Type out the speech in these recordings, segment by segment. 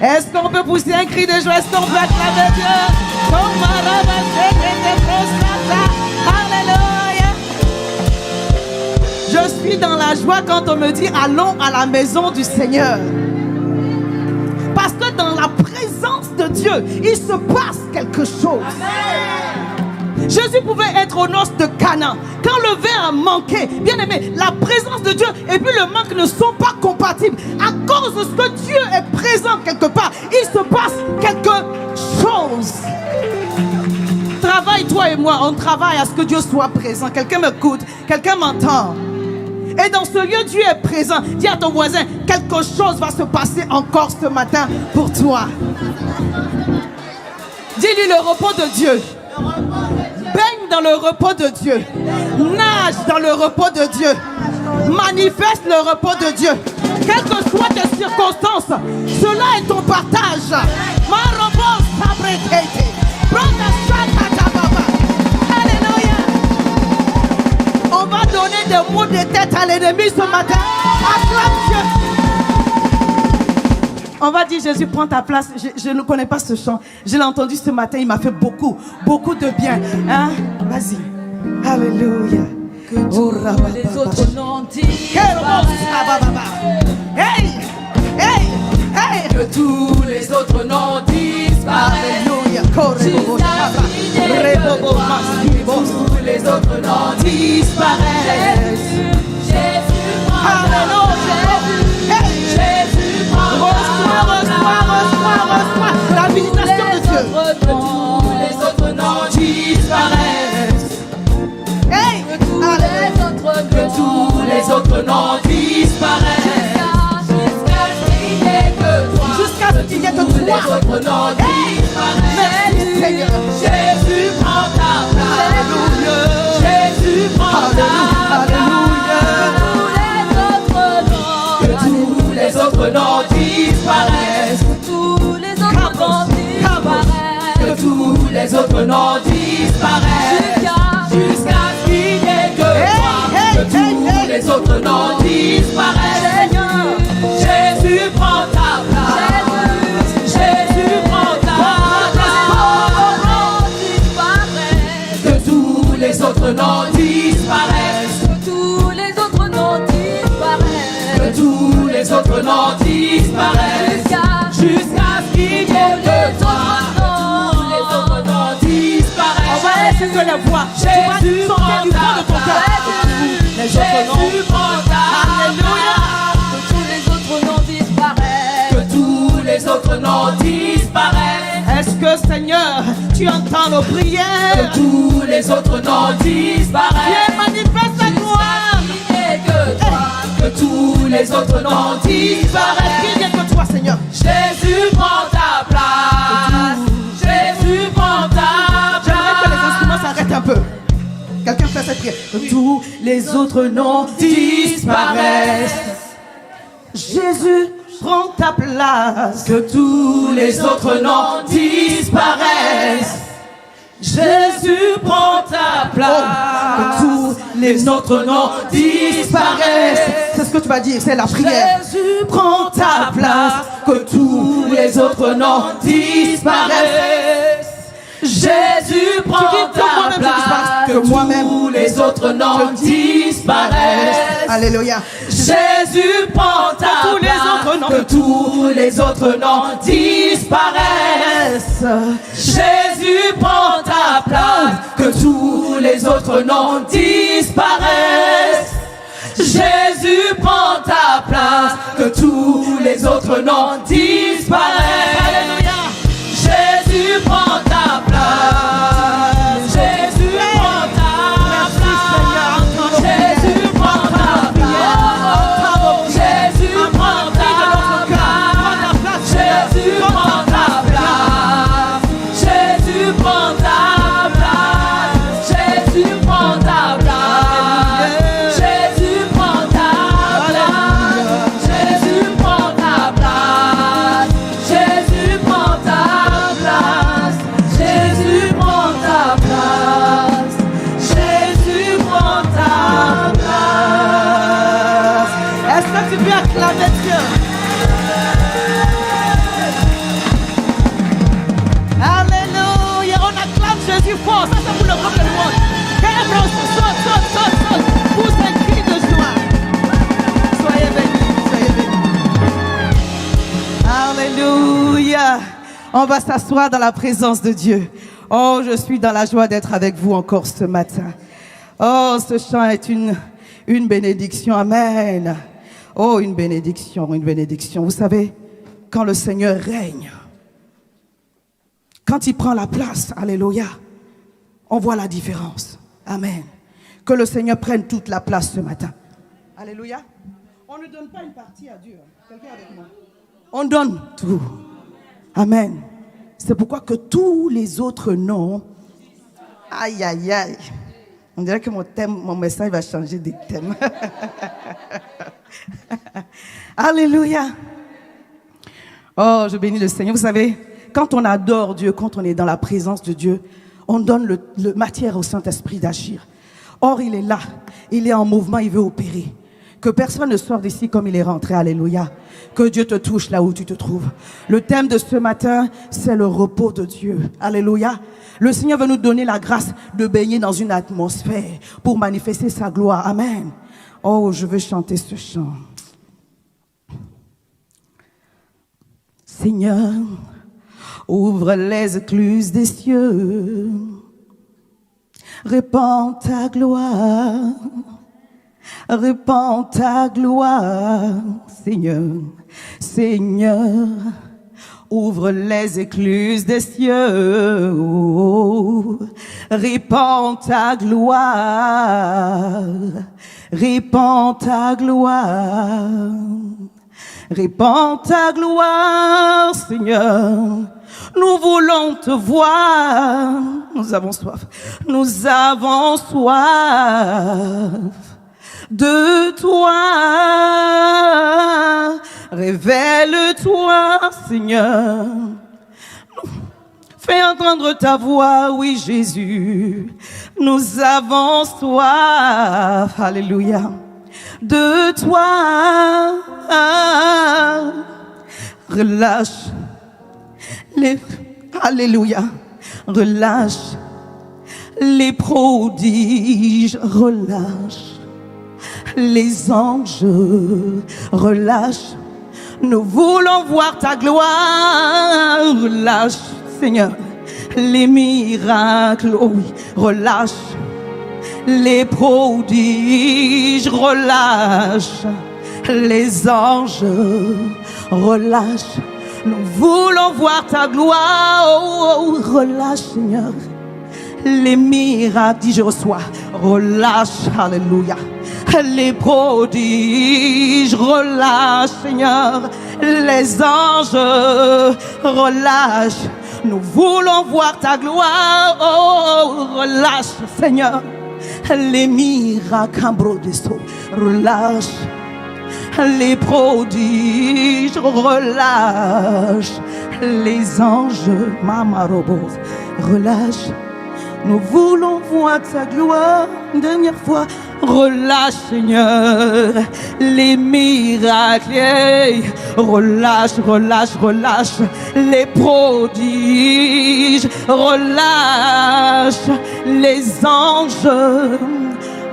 Est-ce qu'on peut pousser un cri de joie? Est-ce qu'on peut acclamer Dieu? Alléluia. Je suis dans la joie quand on me dit allons à la maison du Seigneur. Parce que dans la présence de Dieu, il se passe quelque chose. Jésus pouvait être aux noces de Cana. Quand le vin a manqué, bien aimé, la présence de Dieu et puis le manque ne sont pas compatibles. À cause de ce que Dieu est présent quelque part, il se passe quelque chose. Travaille, toi et moi, on travaille à ce que Dieu soit présent. Quelqu'un m'écoute, quelqu'un m'entend. Et dans ce lieu, Dieu est présent. Dis à ton voisin, quelque chose va se passer encore ce matin pour toi. Dis-lui le repos de Dieu. Baigne dans le repos de Dieu. Nage dans le repos de Dieu. Manifeste le repos de Dieu. Quelles que soient tes circonstances, cela est ton partage. Ma repos fabriqué. Alléluia. On va donner des mots de tête à l'ennemi ce matin. Acclame Dieu. On va dire Jésus, prends ta place. Je ne connais pas ce chant. Je l'ai entendu ce matin. Il m'a fait beaucoup de bien. Hein? Vas-y. Alléluia. Que tous les autres noms disparaissent. Hey! Hey! Hey! Que tous les autres noms disparaissent. Alléluia. Tous les autres noms disparaissent. Jésus prend ta place. Jésus prend reçois la visitation de Dieu. Tous les autres noms disparaissent. Hey! Que tous les autres noms disparaissent. Jusqu'à ce qu'il n'y ait que toi. Tous les autres noms disparaissent. Merci Seigneur. Jésus prend ta place. Alléluia. Jésus prend ta place. Que tous les autres noms disparaissent. Tous les autres noms disparaissent. Que tous les autres noms disparaissent. Jusqu'à ce qu'il n'y ait que toi. Que tous les autres noms disparaissent. Jésus prend ta place. Jésus prend ta place. Que tous les autres noms disparaissent. Que tous les autres noms disparaissent. Que tous les autres noms disparaissent. Jusqu'à ce qu'il n'y ait que toi. Tous les autres noms disparaissent. On va laisser que la voix. Jésus tu vas chanter du fond de ton cœur. Les autres noms. Jésus prend ta Alléluia. Que tous les autres noms disparaissent. Que tous les autres noms disparaissent. Est-ce que Seigneur, tu entends nos prières? Que tous les autres noms disparaissent. Viens manifeste ta gloire. Que tous les autres noms disparaissent. Qu'il n'y ait que toi Seigneur. Jésus prend ta place. Jésus prend ta place. J'aimerais que les instruments s'arrêtent un peu. Quelqu'un fait cette prière. Que tous les autres noms disparaissent. Jésus, prends ta place. Que tous les autres noms disparaissent. Jésus prend ta place. Que tous les autres noms disparaissent. C'est ce que tu vas dire, c'est la prière. Jésus prend ta place. Que tous les autres noms disparaissent. Jésus prend ta place. Que moi-même, tous les autres noms disparaissent. Alléluia. Jésus prend ta place. Que tous les autres noms disparaissent. Jésus prend ta place. Que tous les autres noms disparaissent. Jésus prend ta place. Que tous les autres noms disparaissent. Alléluia. Jésus prend ta place. Jésus prend ta place. Jésus prend ta place. Jésus prend ta place. Jésus prend ta place. Jésus prend ta place. Jésus prend ta place. Jésus prend ta place. Jésus prend ta place. Jésus fort. Ça, c'est pour le groupe de louange. Saute. Pousse un cri de joie. Soyez bénis. Alléluia. On va s'asseoir dans la présence de Dieu. Oh, je suis dans la joie d'être avec vous encore ce matin. Oh, ce chant est une bénédiction. Amen. Oh, une bénédiction. Vous savez, quand le Seigneur règne, quand il prend la place, alléluia, on voit la différence. Amen. Que le Seigneur prenne toute la place ce matin. Alléluia. On ne donne pas une partie à Dieu. Quelqu'un avec moi? On donne tout. Amen. C'est pourquoi que tous les autres noms, aïe. On dirait que mon message va changer de thème. Alléluia. Oh, je bénis le Seigneur. Vous savez, quand on adore Dieu, quand on est dans la présence de Dieu, on donne le matière au Saint-Esprit d'agir. Or, il est là, il est en mouvement, il veut opérer. Que personne ne sorte d'ici comme il est rentré, alléluia. Que Dieu te touche là où tu te trouves. Le thème de ce matin, c'est le repos de Dieu, alléluia. Le Seigneur veut nous donner la grâce de baigner dans une atmosphère pour manifester sa gloire, amen. Oh, je veux chanter ce chant. Seigneur, ouvre les écluses des cieux, répands ta gloire, Seigneur, Seigneur, ouvre les écluses des cieux, oh, répands ta gloire, répands ta gloire. Répands ta gloire, Seigneur. Nous voulons te voir. Nous avons soif de toi. Révèle-toi, Seigneur. Fais entendre ta voix, oui, Jésus. Nous avons soif. Alléluia. De toi, relâche alléluia, relâche les prodiges, relâche les anges, relâche, nous voulons voir ta gloire, relâche, Seigneur, les miracles, oh oui, relâche les prodiges, relâche les anges, relâche. Nous voulons voir ta gloire, oh, relâche, Seigneur. Les miracles, dis je reçois, relâche, alléluia. Les prodiges, relâche, Seigneur. Les anges, relâche. Nous voulons voir ta gloire, oh, relâche, Seigneur. Les miracles, relâche. Les prodiges, relâche. Les anges, Mama Robos, relâche. Nous voulons voir ta gloire. Une dernière fois, relâche, Seigneur. Les miracles, relâche, relâche, relâche. Les prodiges, relâche. Les anges,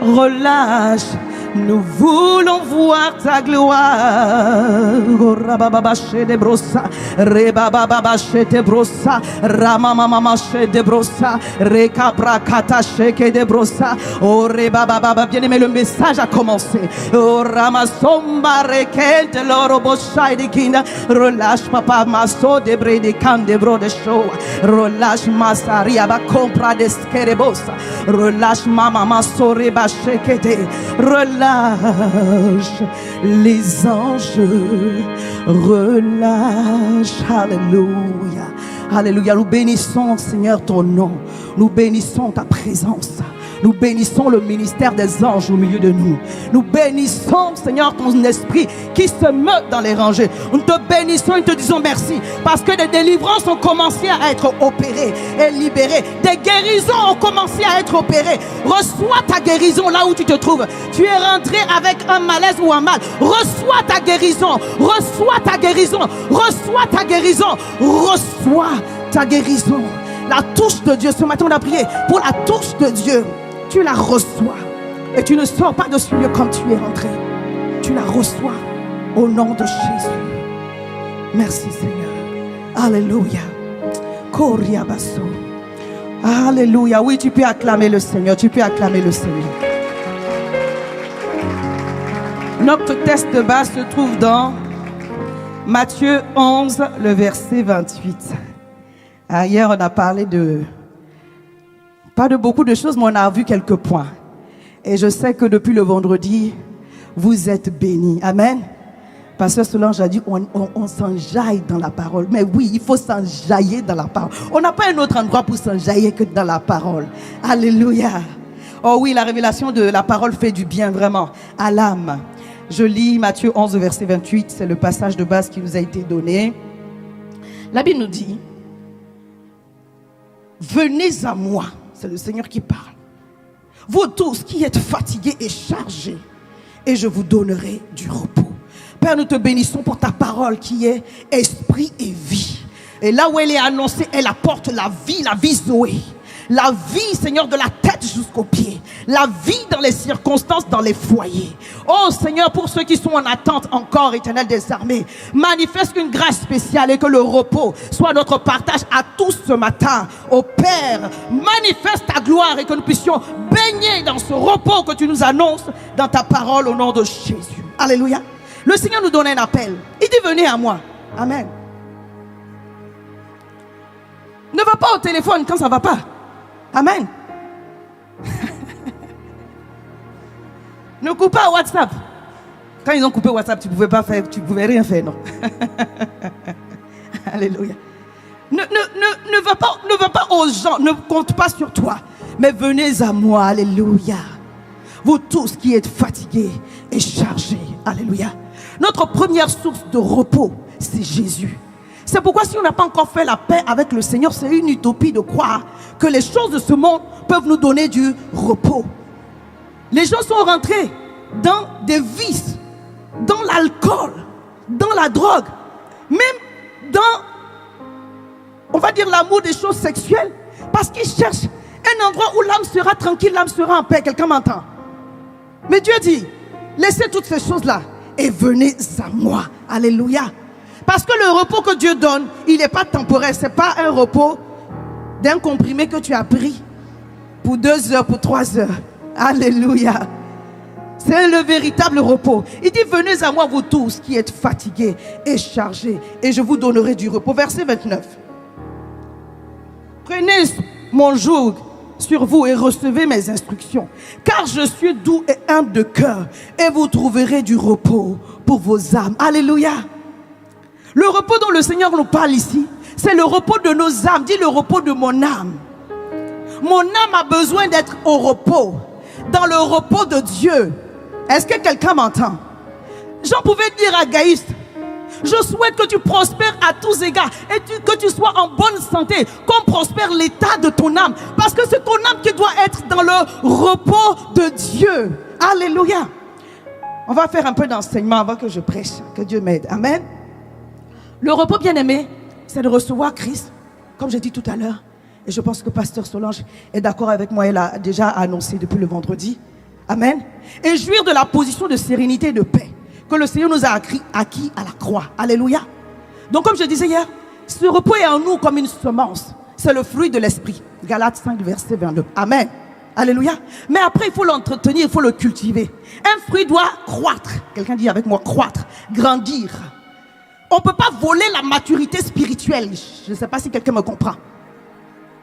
relâche. Nous voulons voir ta gloire. Rabababa de brossa, rebababa de brossa, ramamama de brossa, rekabrakata sheke de brossa. Oh rebababa, bien aimé, le message a commencé. Oh ramasomba rekente loro bossa de kinda. Relâche papa maso de bre de can de bro de show. Relâche masaria ba compra de skerebosa. Relâche mama maso reba sheke de. Relâche les anges, relâche, alléluia, alléluia. Nous bénissons, Seigneur, ton nom, nous bénissons ta présence. Nous bénissons le ministère des anges au milieu de nous. Nous bénissons, Seigneur, ton esprit qui se meut dans les rangées. Nous te bénissons et te disons merci parce que des délivrances ont commencé à être opérées et libérées. Des guérisons ont commencé à être opérées. Reçois ta guérison là où tu te trouves. Tu es rentré avec un malaise ou un mal. Reçois ta guérison. Reçois ta guérison. Reçois ta guérison. Reçois ta guérison. La touche de Dieu. Ce matin, on a prié pour la touche de Dieu. Tu la reçois. Et tu ne sors pas de ce lieu comme tu es rentré. Tu la reçois au nom de Jésus. Merci Seigneur. Alléluia. Koriabaso. Alléluia. Oui, tu peux acclamer le Seigneur. Tu peux acclamer le Seigneur. Notre texte de base se trouve dans Matthieu 11, le verset 28. Hier, on a parlé pas de beaucoup de choses, mais on a vu quelques points. Et je sais que depuis le vendredi, vous êtes bénis. Amen. Pasteur Solange a dit, on s'enjaille dans la parole. Mais oui, il faut s'enjailler dans la parole. On n'a pas un autre endroit pour s'enjailler que dans la parole. Alléluia. Oh oui, la révélation de la parole fait du bien vraiment à l'âme. Je lis Matthieu 11, verset 28. C'est le passage de base qui nous a été donné. La Bible nous dit, venez à moi. C'est le Seigneur qui parle. Vous tous qui êtes fatigués et chargés, et je vous donnerai du repos. Père, nous te bénissons pour ta parole qui est esprit et vie. Et là où elle est annoncée, elle apporte la vie Zoé. La vie, Seigneur, de la tête jusqu'aux pieds. La vie dans les circonstances, dans les foyers. Oh Seigneur, pour ceux qui sont en attente encore, Éternel des armées, manifeste une grâce spéciale et que le repos soit notre partage à tous ce matin. Oh Père, manifeste ta gloire et que nous puissions baigner dans ce repos que tu nous annonces dans ta parole au nom de Jésus. Alléluia. Le Seigneur nous donne un appel. Il dit venez à moi. Amen. Ne va pas au téléphone quand ça ne va pas. Amen. Ne coupe pas WhatsApp. Quand ils ont coupé WhatsApp, tu ne pouvais rien faire, non. Alléluia. Ne va pas aux gens, ne compte pas sur toi, mais venez à moi. Alléluia. Vous tous qui êtes fatigués et chargés. Alléluia. Notre première source de repos, c'est Jésus. C'est pourquoi si on n'a pas encore fait la paix avec le Seigneur, c'est une utopie de croire que les choses de ce monde peuvent nous donner du repos. Les gens sont rentrés dans des vices, dans l'alcool, dans la drogue, même dans, on va dire, l'amour des choses sexuelles, parce qu'ils cherchent un endroit où l'âme sera tranquille, l'âme sera en paix. Quelqu'un m'entend? Mais Dieu dit, laissez toutes ces choses-là et venez à moi. Alléluia. Parce que le repos que Dieu donne, il n'est pas temporaire. Ce n'est pas un repos d'un comprimé que tu as pris pour 2 heures, pour 3 heures. Alléluia. C'est le véritable repos. Il dit, venez à moi vous tous qui êtes fatigués et chargés, et je vous donnerai du repos. Verset 29. Prenez mon joug sur vous et recevez mes instructions, car je suis doux et humble de cœur, et vous trouverez du repos pour vos âmes. Alléluia. Le repos dont le Seigneur nous parle ici, c'est le repos de nos âmes. Dis le repos de mon âme. Mon âme a besoin d'être au repos, dans le repos de Dieu. Est-ce que quelqu'un m'entend? J'en pouvais dire à Gaïs, je souhaite que tu prospères à tous égards et que tu sois en bonne santé, qu'on prospère l'état de ton âme, parce que c'est ton âme qui doit être dans le repos de Dieu. Alléluia. On va faire un peu d'enseignement avant que je prêche. Que Dieu m'aide. Amen. Le repos, bien-aimé, c'est de recevoir Christ, comme j'ai dit tout à l'heure. Et je pense que Pasteur Solange est d'accord avec moi. Elle a déjà annoncé depuis le vendredi. Amen. Et jouir de la position de sérénité et de paix que le Seigneur nous a acquis à la croix. Alléluia. Donc, comme je disais hier, ce repos est en nous comme une semence. C'est le fruit de l'esprit. Galates 5, verset 22. Amen. Alléluia. Mais après, il faut l'entretenir, il faut le cultiver. Un fruit doit croître. Quelqu'un dit avec moi, croître, grandir. On ne peut pas voler la maturité spirituelle. Je ne sais pas si quelqu'un me comprend.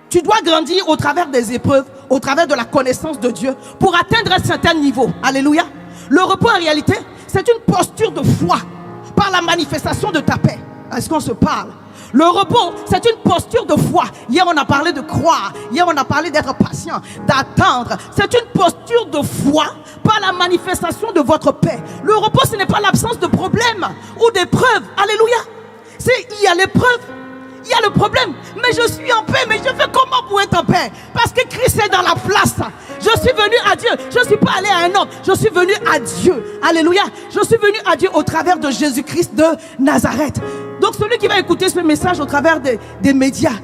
Tu dois grandir au travers des épreuves, au travers de la connaissance de Dieu, pour atteindre un certain niveau. Alléluia. Le repos, en réalité, c'est une posture de foi par la manifestation de ta paix. Est-ce qu'on se parle? Le repos, c'est une posture de foi. Hier, on a parlé de croire. Hier, on a parlé d'être patient, d'attendre. C'est une posture de foi par la manifestation de votre paix. Le repos, ce n'est pas l'absence de problème ou d'épreuve. Alléluia. Il y a l'épreuve, il y a le problème. Mais je suis en paix. Mais je fais comment pour être en paix? Parce que Christ est dans la place. Je suis venu à Dieu. Je ne suis pas allé à un homme. Je suis venu à Dieu. Alléluia. Je suis venu à Dieu au travers de Jésus-Christ de Nazareth. Donc celui qui va écouter ce message au travers des médias,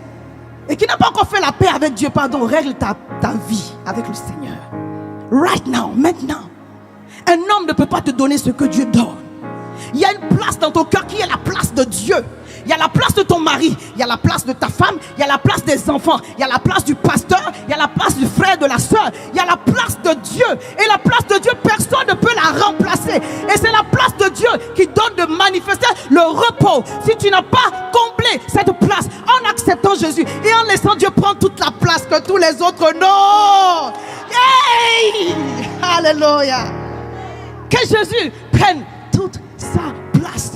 et qui n'a pas encore fait la paix avec Dieu, pardon, règle ta vie avec le Seigneur. Right now, maintenant. Un homme ne peut pas te donner ce que Dieu donne. Il y a une place dans ton cœur qui est la place de Dieu. Il y a la place de ton mari, il y a la place de ta femme, il y a la place des enfants, il y a la place du pasteur, il y a la place du frère, de la soeur, il y a la place de Dieu. Et la place de Dieu, personne ne peut la remplacer. Et c'est la place de Dieu qui donne de manifester le repos. Si tu n'as pas comblé cette place en acceptant Jésus et en laissant Dieu prendre toute la place que tous les autres n'ont. Hey! Alléluia. Que Jésus prenne toute sa place.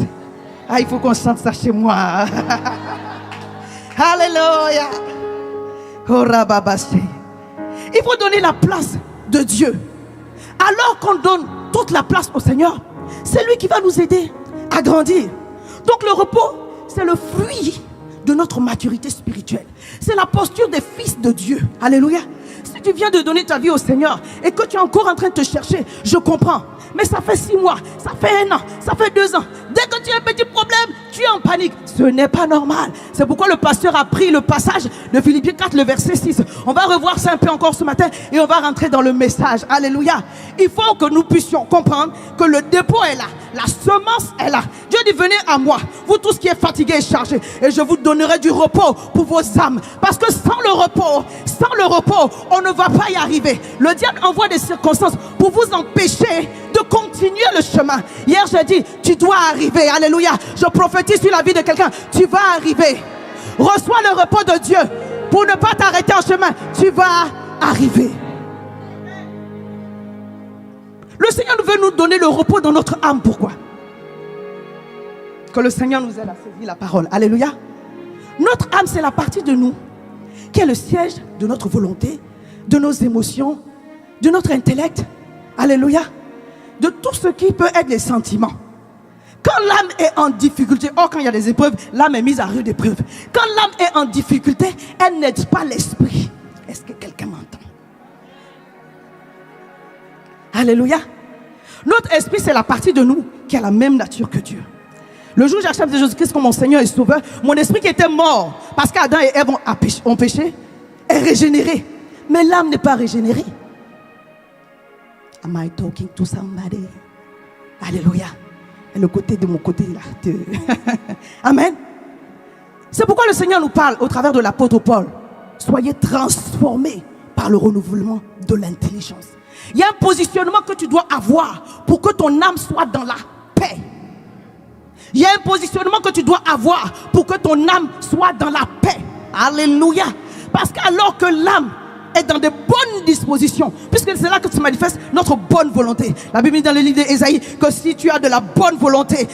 Ah, il faut qu'on chante ça chez moi. Alléluia. Oh, Rababasé. Il faut donner la place de Dieu. Alors qu'on donne toute la place au Seigneur, c'est lui qui va nous aider à grandir. Donc le repos, c'est le fruit de notre maturité spirituelle. C'est la posture des fils de Dieu. Alléluia. Si tu viens de donner ta vie au Seigneur et que tu es encore en train de te chercher, je comprends. Mais ça fait 6 mois, ça fait 1 an, ça fait 2 ans. Dès que tu as un petit problème, tu es en panique. Ce n'est pas normal. C'est pourquoi le pasteur a pris le passage de Philippiens 4, le verset 6. On va revoir ça un peu encore ce matin et on va rentrer dans le message. Alléluia. Il faut que nous puissions comprendre que le dépôt est là. La semence est là. Dieu dit, venez à moi, vous tous qui êtes fatigués et chargés, et je vous donnerai du repos pour vos âmes. Parce que sans le repos, on ne va pas y arriver. Le diable envoie des circonstances pour vous empêcher de continuer le chemin. Hier, j'ai dit, tu dois arriver. Alléluia. Je prophétise sur la vie de quelqu'un. Tu vas arriver. Reçois le repos de Dieu pour ne pas t'arrêter en chemin. Tu vas arriver. Le Seigneur veut nous donner le repos dans notre âme. Pourquoi? Que le Seigneur nous aide à saisir la parole. Alléluia. Notre âme, c'est la partie de nous qui est le siège de notre volonté, de nos émotions, de notre intellect. Alléluia. De tout ce qui peut être les sentiments. Quand l'âme est en difficulté, quand il y a des épreuves, l'âme est mise à rude épreuve. Quand l'âme est en difficulté, elle n'aide pas l'esprit. Est-ce que quelqu'un m'entend? Alléluia. Notre esprit, c'est la partie de nous qui a la même nature que Dieu. Le jour où j'accepte Jésus-Christ comme mon Seigneur et Sauveur, mon esprit qui était mort parce qu'Adam et Ève ont péché est régénéré. Mais l'âme n'est pas régénérée. Am I talking to somebody? Alléluia. Et le côté de mon côté là. Amen. C'est pourquoi le Seigneur nous parle au travers de l'apôtre Paul. Soyez transformés par le renouvellement de l'intelligence. Il y a un positionnement que tu dois avoir pour que ton âme soit dans la paix. Il y a un positionnement que tu dois avoir pour que ton âme soit dans la paix. Alléluia. Parce qu'alors que l'âme est dans de bonnes dispositions, puisque c'est là que se manifeste notre bonne volonté. La Bible dit dans le livre d'Ésaïe que si tu as de la bonne volonté,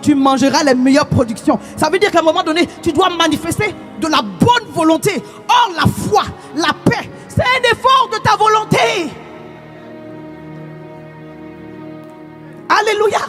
tu mangeras les meilleures productions. Ça veut dire qu'à un moment donné, tu dois manifester de la bonne volonté. Or, la foi, la paix, c'est un effort de ta volonté. Alléluia.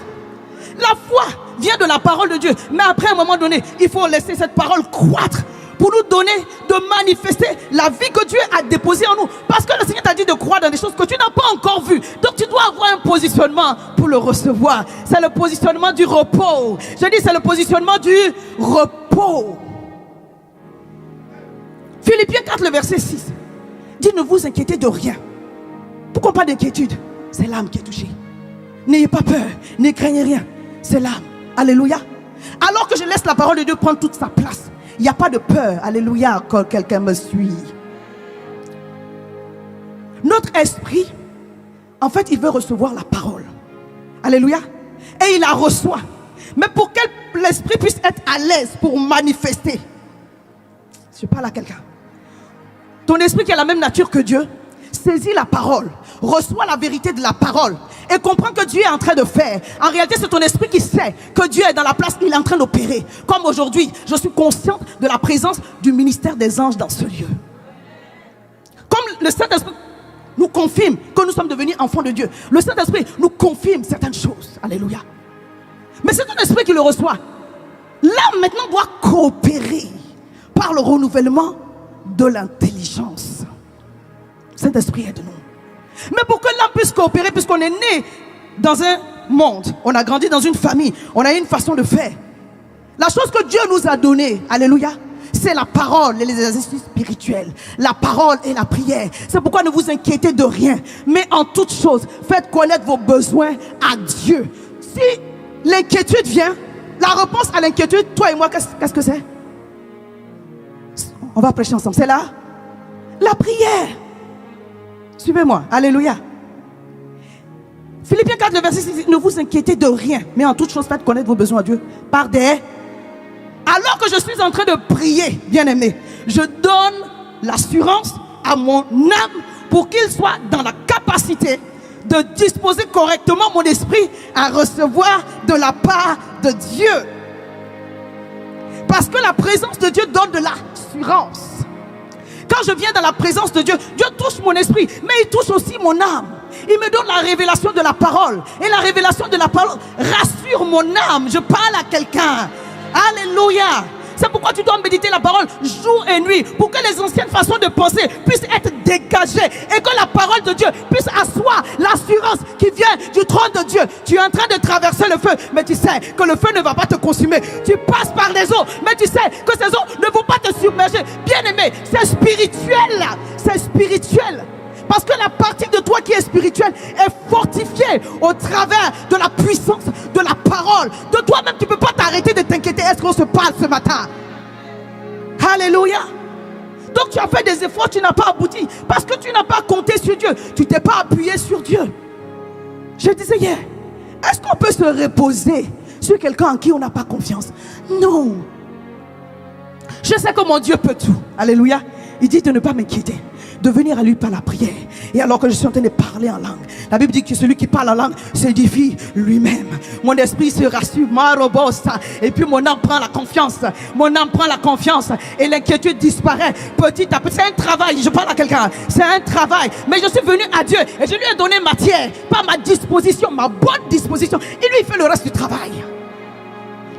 La foi vient de la parole de Dieu. Mais après, à un moment donné, il faut laisser cette parole croître pour nous donner de manifester la vie que Dieu a déposée en nous. Parce que le Seigneur t'a dit de croire dans des choses que tu n'as pas encore vues. Donc tu dois avoir un positionnement pour le recevoir. C'est le positionnement du repos. Je dis c'est le positionnement du repos. Philippiens 4, le verset 6. Dit ne vous inquiétez de rien. Pourquoi pas d'inquiétude? C'est l'âme qui est touchée. N'ayez pas peur, ne craignez rien. C'est l'âme. Alléluia. Alors que je laisse la parole de Dieu prendre toute sa place, il n'y a pas de peur. Alléluia. Quand quelqu'un me suit. Notre esprit, en fait, il veut recevoir la parole. Alléluia. Et il la reçoit. Mais pour que l'esprit puisse être à l'aise pour manifester. Je parle à quelqu'un. Ton esprit qui a la même nature que Dieu, saisit la parole, reçoit la vérité de la parole et comprend que Dieu est en train de faire. En réalité, c'est ton esprit qui sait que Dieu est dans la place, il est en train d'opérer. Comme aujourd'hui, je suis consciente de la présence du ministère des anges dans ce lieu. Comme le Saint-Esprit nous confirme que nous sommes devenus enfants de Dieu, le Saint-Esprit nous confirme certaines choses. Alléluia. Mais c'est ton esprit qui le reçoit. L'âme maintenant doit coopérer par le renouvellement de l'intelligence. Saint-Esprit aide-nous. Mais pour que l'âme puisse coopérer, puisqu'on est né dans un monde, on a grandi dans une famille, on a une façon de faire. La chose que Dieu nous a donnée, alléluia, c'est la parole et les exercices spirituels. La parole et la prière. C'est pourquoi ne vous inquiétez de rien. Mais en toute chose, faites connaître vos besoins à Dieu. Si l'inquiétude vient, la réponse à l'inquiétude, toi et moi, qu'est-ce que c'est? On va prêcher ensemble. C'est là la prière. Suivez-moi. Alléluia. Philippiens 4, le verset 6, ne vous inquiétez de rien, mais en toute chose, faites connaître vos besoins à Dieu par des... Alors que je suis en train de prier, bien-aimé, je donne l'assurance à mon âme pour qu'il soit dans la capacité de disposer correctement mon esprit à recevoir de la part de Dieu. Parce que la présence de Dieu donne de l'assurance. Quand je viens dans la présence de Dieu, Dieu touche mon esprit, mais il touche aussi mon âme. Il me donne la révélation de la parole. Et la révélation de la parole rassure mon âme. Je parle à quelqu'un. Alléluia. C'est pourquoi tu dois méditer la parole jour et nuit, pour que les anciennes façons de penser puissent être dégagées et que la parole de Dieu puisse asseoir l'assurance qui vient du trône de Dieu. Tu es en train de traverser le feu, mais tu sais que le feu ne va pas te consumer. Tu passes par les eaux, mais tu sais que ces eaux ne vont pas te submerger. Bien-aimé, c'est spirituel. C'est spirituel. Parce que la partie de toi qui est spirituelle est fortifiée au travers de la puissance de la parole. De toi-même, tu ne peux pas t'arrêter de t'inquiéter. Est-ce qu'on se parle ce matin? Alléluia. Donc tu as fait des efforts, tu n'as pas abouti. Parce que tu n'as pas compté sur Dieu. Tu ne t'es pas appuyé sur Dieu. Je disais hier, est-ce qu'on peut se reposer sur quelqu'un en qui on n'a pas confiance? Non. Je sais que mon Dieu peut tout. Alléluia. Il dit de ne pas m'inquiéter, de venir à lui par la prière. Et alors que je suis en train de parler en langue, la Bible dit que celui qui parle en langue s'édifie lui-même. Mon esprit se rassure, et puis mon âme prend la confiance. Mon âme prend la confiance et l'inquiétude disparaît petit à petit. C'est un travail, je parle à quelqu'un. C'est un travail. Mais je suis venu à Dieu et je lui ai donné matière, pas ma disposition, ma bonne disposition. Et lui, il fait le reste du travail.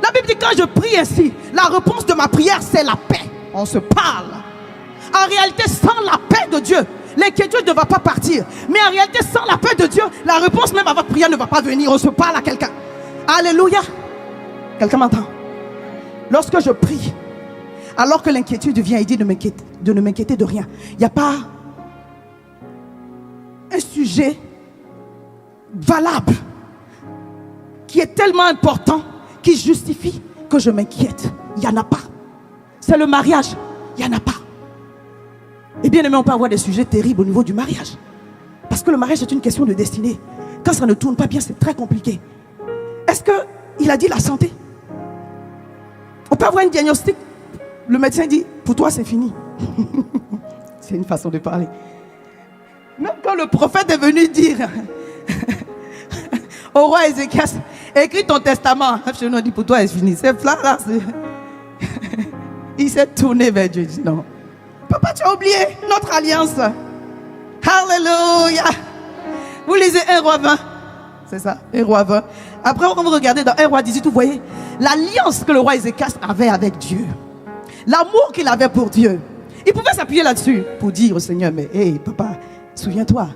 La Bible dit que quand je prie ainsi, la réponse de ma prière, c'est la paix. On se parle. En réalité, sans la paix de Dieu, l'inquiétude ne va pas partir. Mais en réalité, sans la paix de Dieu, la réponse même à votre prière ne va pas venir. On se parle à quelqu'un. Alléluia. Quelqu'un m'entend? Lorsque je prie, alors que l'inquiétude vient, il dit de ne m'inquiéter de rien. Il n'y a pas un sujet valable qui est tellement important, qui justifie que je m'inquiète. Il n'y en a pas. C'est le mariage. Il n'y en a pas. Et bien aimé, on peut avoir des sujets terribles au niveau du mariage. Parce que le mariage est une question de destinée. Quand ça ne tourne pas bien, c'est très compliqué. Est-ce qu'il a dit la santé? On peut avoir un diagnostic. Le médecin dit, pour toi c'est fini. C'est une façon de parler. Même quand le prophète est venu dire au roi Ézéchias, écris ton testament. On dit, pour toi c'est fini. C'est là, là. Il s'est tourné vers Dieu. Il dit, non. Papa, tu as oublié notre alliance. Alléluia. Vous lisez 1 Roi 20. C'est ça, 1 Roi 20. Après, on va regarder dans 1 Roi 18, vous voyez l'alliance que le roi Ézéchias avait avec Dieu. L'amour qu'il avait pour Dieu. Il pouvait s'appuyer là-dessus pour dire au Seigneur, mais hé, papa, souviens-toi.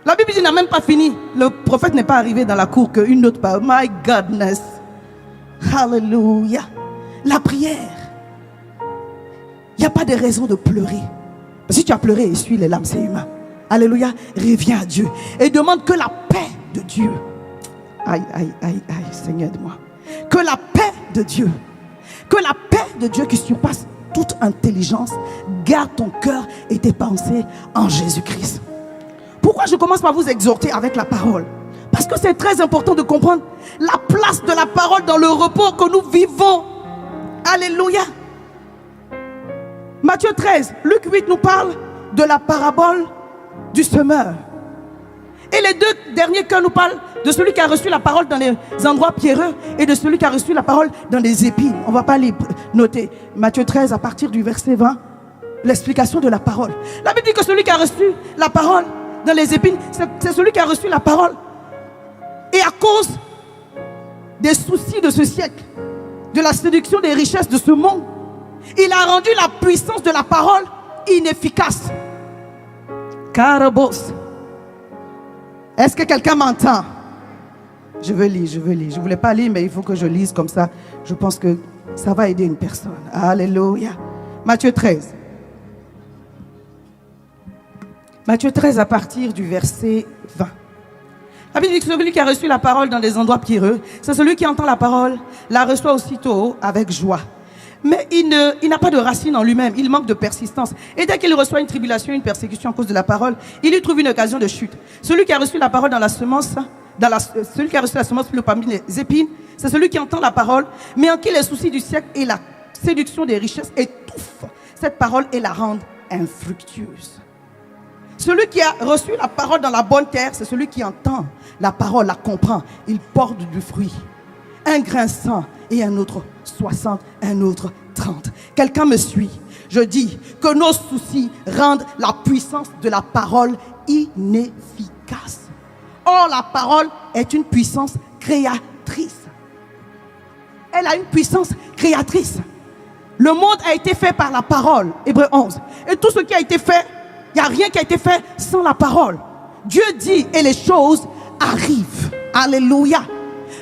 La Bible dit, n'a même pas fini. Le prophète n'est pas arrivé dans la cour qu'une autre parole. My goodness. Alléluia. La prière. Il n'y a pas de raison de pleurer. Si tu as pleuré, essuie les larmes, c'est humain. Alléluia, reviens à Dieu et demande que la paix de Dieu, aïe, aïe, aïe, aïe, Seigneur de moi, que la paix de Dieu qui surpasse toute intelligence, garde ton cœur et tes pensées en Jésus-Christ. Pourquoi je commence par vous exhorter avec la parole? Parce que c'est très important de comprendre la place de la parole dans le repos que nous vivons. Alléluia. Matthieu 13, Luc 8 nous parle de la parabole du semeur. Et les deux derniers cœurs nous parlent de celui qui a reçu la parole dans les endroits pierreux et de celui qui a reçu la parole dans les épines. On ne va pas les noter. Matthieu 13, à partir du verset 20, l'explication de la parole. La Bible dit que celui qui a reçu la parole dans les épines, c'est celui qui a reçu la parole. Et à cause des soucis de ce siècle, de la séduction des richesses de ce monde, il a rendu la puissance de la parole inefficace. Carabos. Est-ce que quelqu'un m'entend? Je veux lire. Je ne voulais pas lire, mais il faut que je lise comme ça. Je pense que Ça va aider une personne. Alléluia. Matthieu 13. Matthieu 13 à partir du verset 20. La Bible dit que celui qui a reçu la parole dans des endroits pierreux, c'est celui qui entend la parole, la reçoit aussitôt avec joie. Mais il n'a pas de racine en lui-même, il manque de persistance. Et dès qu'il reçoit une tribulation, une persécution à cause de la parole, il y trouve une occasion de chute. Celui qui a reçu la parole dans la semence, celui qui a reçu la semence parmi les épines, c'est celui qui entend la parole, mais en qui les soucis du siècle et la séduction des richesses étouffent cette parole et la rendent infructueuse. Celui qui a reçu la parole dans la bonne terre, c'est celui qui entend la parole, la comprend. Il porte du fruit. Un grain 100 et un autre 60, un autre 30. Quelqu'un me suit. Je dis que nos soucis rendent la puissance de la parole inefficace. Or, la parole est une puissance créatrice. Elle a une puissance créatrice. Le monde a été fait par la parole, Hébreux 11. Et tout ce qui a été fait, il n'y a rien qui a été fait sans la parole. Dieu dit et les choses arrivent. Alléluia.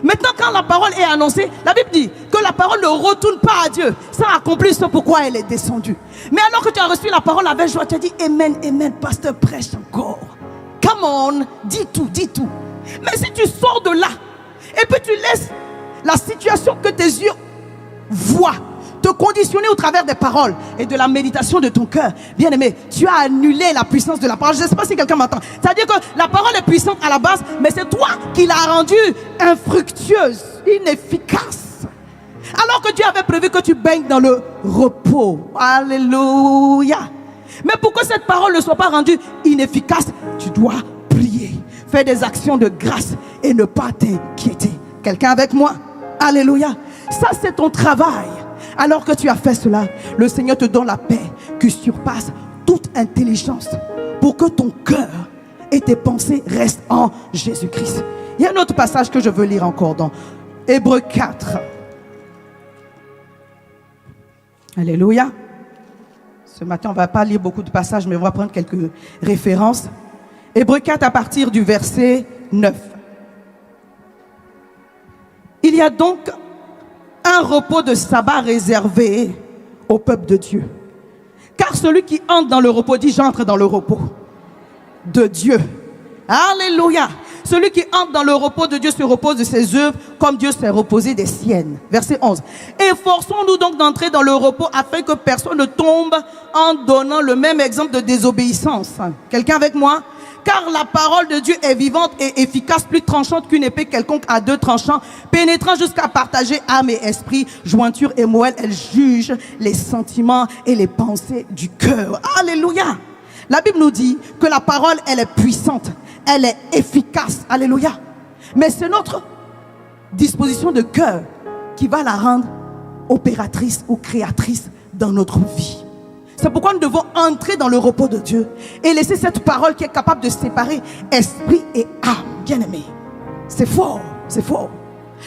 Maintenant, quand la parole est annoncée, la Bible dit que la parole ne retourne pas à Dieu sans accomplir ce pourquoi elle est descendue. Mais alors que tu as reçu la parole avec joie, tu as dit Amen, Amen, pasteur, prêche encore. Come on, dis tout, dis tout. Mais si tu sors de là et puis tu laisses la situation que tes yeux voient te conditionner au travers des paroles et de la méditation de ton cœur, bien aimé, tu as annulé la puissance de la parole. Je ne sais pas si quelqu'un m'entend. C'est-à-dire que la parole est puissante à la base, mais c'est toi qui l'as rendue infructueuse, inefficace. Alors que Dieu avait prévu que tu baignes dans le repos. Alléluia. Mais pour que cette parole ne soit pas rendue inefficace, tu dois prier, faire des actions de grâce et ne pas t'inquiéter. Quelqu'un avec moi? Alléluia. Ça, c'est ton travail. Alors que tu as fait cela, le Seigneur te donne la paix qui surpasse toute intelligence pour que ton cœur et tes pensées restent en Jésus-Christ. Il y a un autre passage que je veux lire encore dans Hébreux 4. Alléluia. Ce matin, on ne va pas lire beaucoup de passages, mais on va prendre quelques références. Hébreux 4 à partir du verset 9. Il y a donc un repos de sabbat réservé au peuple de Dieu. Car celui qui entre dans le repos, dit j'entre dans le repos de Dieu. Alléluia. Celui qui entre dans le repos de Dieu se repose de ses œuvres comme Dieu s'est reposé des siennes. Verset 11. Efforçons-nous donc d'entrer dans le repos afin que personne ne tombe en donnant le même exemple de désobéissance. Quelqu'un avec moi? Car la parole de Dieu est vivante et efficace, plus tranchante qu'une épée quelconque à deux tranchants, pénétrant jusqu'à partager âme et esprit, jointure et moelle. Elle juge les sentiments et les pensées du cœur. Alléluia. La Bible nous dit que la parole, elle est puissante, elle est efficace. Alléluia. Mais c'est notre disposition de cœur qui va la rendre opératrice ou créatrice dans notre vie. C'est pourquoi nous devons entrer dans le repos de Dieu et laisser cette parole qui est capable de séparer esprit et âme. Bien aimé, c'est fort, c'est fort.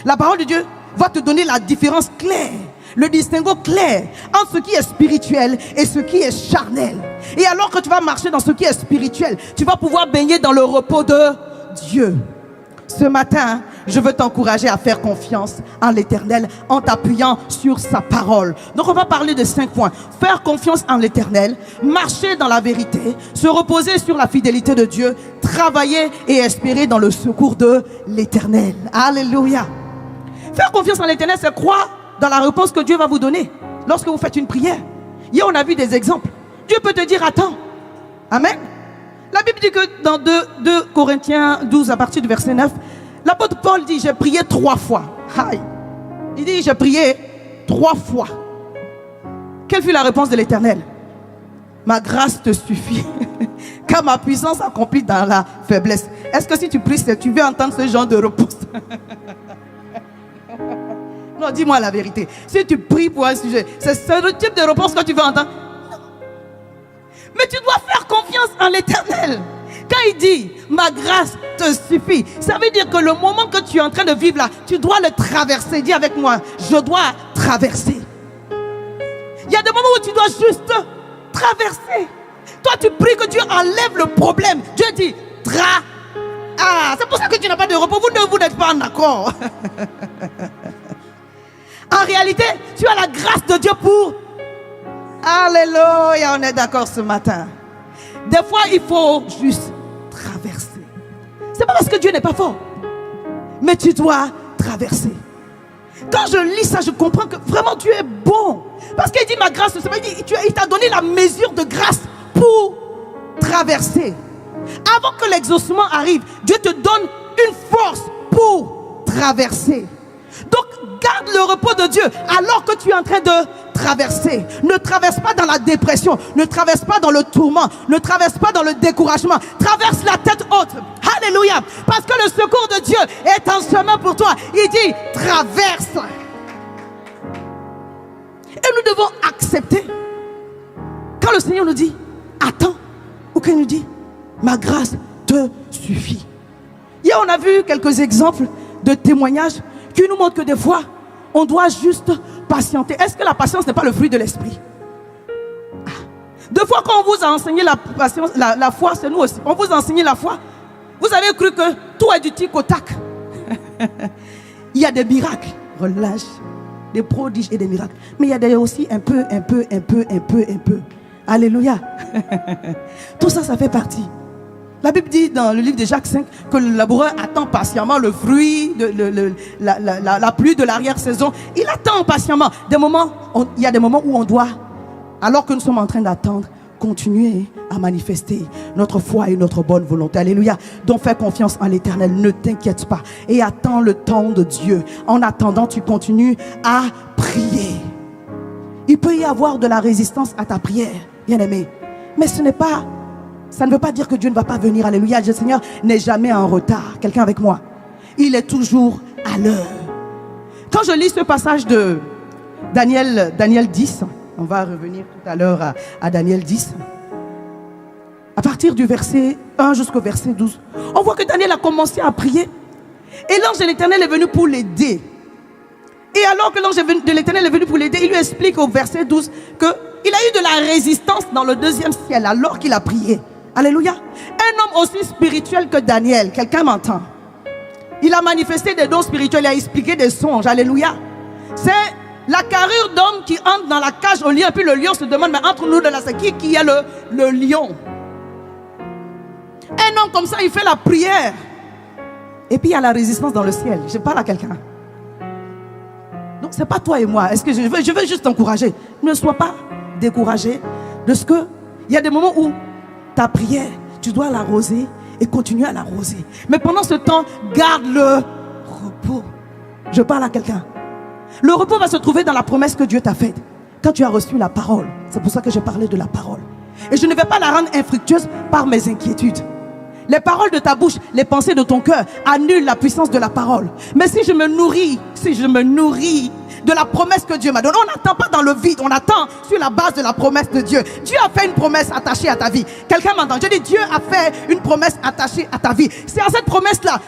La parole de Dieu va te donner la différence claire, le distinguo clair entre ce qui est spirituel et ce qui est charnel. Et alors que tu vas marcher dans ce qui est spirituel, tu vas pouvoir baigner dans le repos de Dieu. Ce matin, je veux t'encourager à faire confiance en l'Éternel en t'appuyant sur sa parole. Donc on va parler de 5 points. Faire confiance en l'Éternel, marcher dans la vérité, se reposer sur la fidélité de Dieu, travailler et espérer dans le secours de l'Éternel. Alléluia. Faire confiance en l'Éternel, c'est croire dans la réponse que Dieu va vous donner lorsque vous faites une prière. Hier, on a vu des exemples. Dieu peut te dire attends. Amen. La Bible dit que dans 2 Corinthiens 12 à partir du verset 9, l'apôtre Paul dit j'ai prié 3 fois. Aïe. Il dit j'ai prié 3 fois. Quelle fut la réponse de l'Éternel? Ma grâce te suffit, car ma puissance s'accomplit dans la faiblesse. Est-ce que si tu pries, tu veux entendre ce genre de réponse? Non, dis-moi la vérité. Si tu pries pour un sujet, c'est ce type de réponse que tu veux entendre? Mais tu dois faire confiance en l'Éternel. Quand il dit ma grâce te suffit, ça veut dire que le moment que tu es en train de vivre là, tu dois le traverser. Dis avec moi, je dois traverser. Il y a des moments où tu dois juste traverser. Toi tu pries que Dieu enlève le problème. Dieu dit c'est pour ça que tu n'as pas de repos. Vous n'êtes pas en accord. En réalité, tu as la grâce de Dieu pour... Alléluia, on est d'accord ce matin. Des fois, il faut juste traverser. C'est pas parce que Dieu n'est pas fort, mais tu dois traverser. Quand je lis ça, je comprends que vraiment Dieu est bon. Parce qu'il dit ma grâce, il t'a donné la mesure de grâce pour traverser. Avant que l'exaucement arrive, Dieu te donne une force pour traverser. Donc garde le repos de Dieu alors que tu es en train de traverser. Ne traverse pas dans la dépression, ne traverse pas dans le tourment, ne traverse pas dans le découragement. Traverse la tête haute. Alléluia. Parce que le secours de Dieu est en chemin pour toi. Il dit traverse. Et nous devons accepter. Quand le Seigneur nous dit attends, ou qu'il nous dit ma grâce te suffit. Hier on a vu quelques exemples de témoignages qui nous montrent que des fois on doit juste patienter. Est-ce que la patience n'est pas le fruit de l'esprit? Deux fois quand on vous a enseigné la patience, la foi, c'est nous aussi. On vous a enseigné la foi. Vous avez cru que tout est du tic au tac. Il y a des miracles. Relâche. Des prodiges et des miracles. Mais il y a aussi un peu. Alléluia. Tout ça, ça fait partie. La Bible dit dans le livre de Jacques 5 que le laboureur attend patiemment le fruit, la pluie de l'arrière-saison. Il attend patiemment. Il y a des moments où on doit, alors que nous sommes en train d'attendre, continuer à manifester notre foi et notre bonne volonté. Alléluia. Donc fais confiance en l'Éternel. Ne t'inquiète pas. Et attends le temps de Dieu. En attendant, tu continues à prier. Il peut y avoir de la résistance à ta prière, bien-aimé. Mais ça ne veut pas dire que Dieu ne va pas venir. Alléluia. Le Seigneur n'est jamais en retard. Quelqu'un avec moi? Il est toujours à l'heure. Quand je lis ce passage de Daniel 10, on va revenir tout à l'heure à Daniel 10. À partir du verset 1 jusqu'au verset 12, on voit que Daniel a commencé à prier. Et l'ange de l'Éternel est venu pour l'aider. Et alors que l'ange de l'Éternel est venu pour l'aider, il lui explique au verset 12 qu'il a eu de la résistance dans le deuxième ciel alors qu'il a prié. Alléluia. Un homme aussi spirituel que Daniel, quelqu'un m'entend? Il a manifesté des dons spirituels, il a expliqué des songes. Alléluia. C'est la carrure d'homme qui entre dans la cage au lion, et puis le lion se demande, mais entre nous de la qui est le lion? Un homme comme ça, il fait la prière. Et puis il y a la résistance dans le ciel. Je parle à quelqu'un. Donc c'est pas toi et moi. Est-ce que je veux juste t'encourager. Ne sois pas découragé de ce que il y a des moments où ta prière, tu dois l'arroser et continuer à l'arroser. Mais pendant ce temps, garde le repos. Je parle à quelqu'un. Le repos va se trouver dans la promesse que Dieu t'a faite. Quand tu as reçu la parole. C'est pour ça que j'ai parlé de la parole. Et je ne vais pas la rendre infructueuse par mes inquiétudes. Les paroles de ta bouche, les pensées de ton cœur annulent la puissance de la parole. Mais si je me nourris de la promesse que Dieu m'a donnée, on n'attend pas dans le vide, on attend sur la base de la promesse de Dieu. Dieu a fait une promesse attachée à ta vie. Quelqu'un m'entend? Je dis Dieu a fait une promesse attachée à ta vie. C'est à cette promesse-là,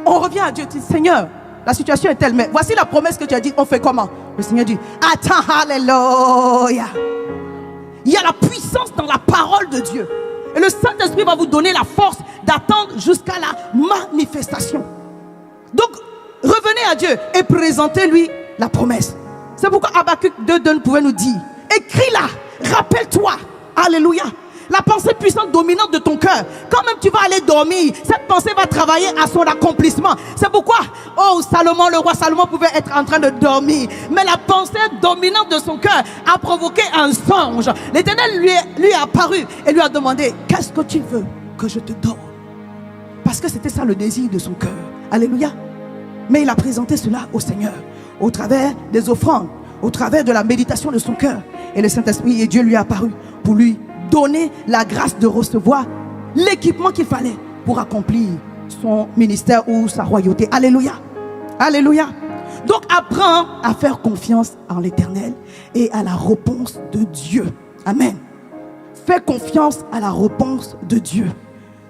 on revient à Dieu, dit Seigneur, la situation est telle, mais voici la promesse que tu as dit, on fait comment? Le Seigneur dit, attends, alléluia. Il y a la puissance dans la parole de Dieu. Et le Saint-Esprit va vous donner la force d'attendre jusqu'à la manifestation. Donc, revenez à Dieu et présentez-lui la promesse. C'est pourquoi Habakkuk 2:2 pouvait nous dire, écris-la, rappelle-toi, alléluia, la pensée puissante dominante de ton cœur. Quand même tu vas aller dormir, cette pensée va travailler à son accomplissement. C'est pourquoi, Salomon, le roi Salomon pouvait être en train de dormir, mais la pensée dominante de son cœur a provoqué un songe. L'Éternel lui est apparu et lui a demandé, qu'est-ce que tu veux que je te donne? Parce que c'était ça le désir de son cœur. Alléluia. Mais il a présenté cela au Seigneur, au travers des offrandes, au travers de la méditation de son cœur. Et le Saint-Esprit et Dieu lui est apparu pour lui donner la grâce de recevoir l'équipement qu'il fallait pour accomplir son ministère ou sa royauté. Alléluia. Alléluia. Donc apprends à faire confiance en l'Éternel et à la réponse de Dieu. Amen. Fais confiance à la réponse de Dieu.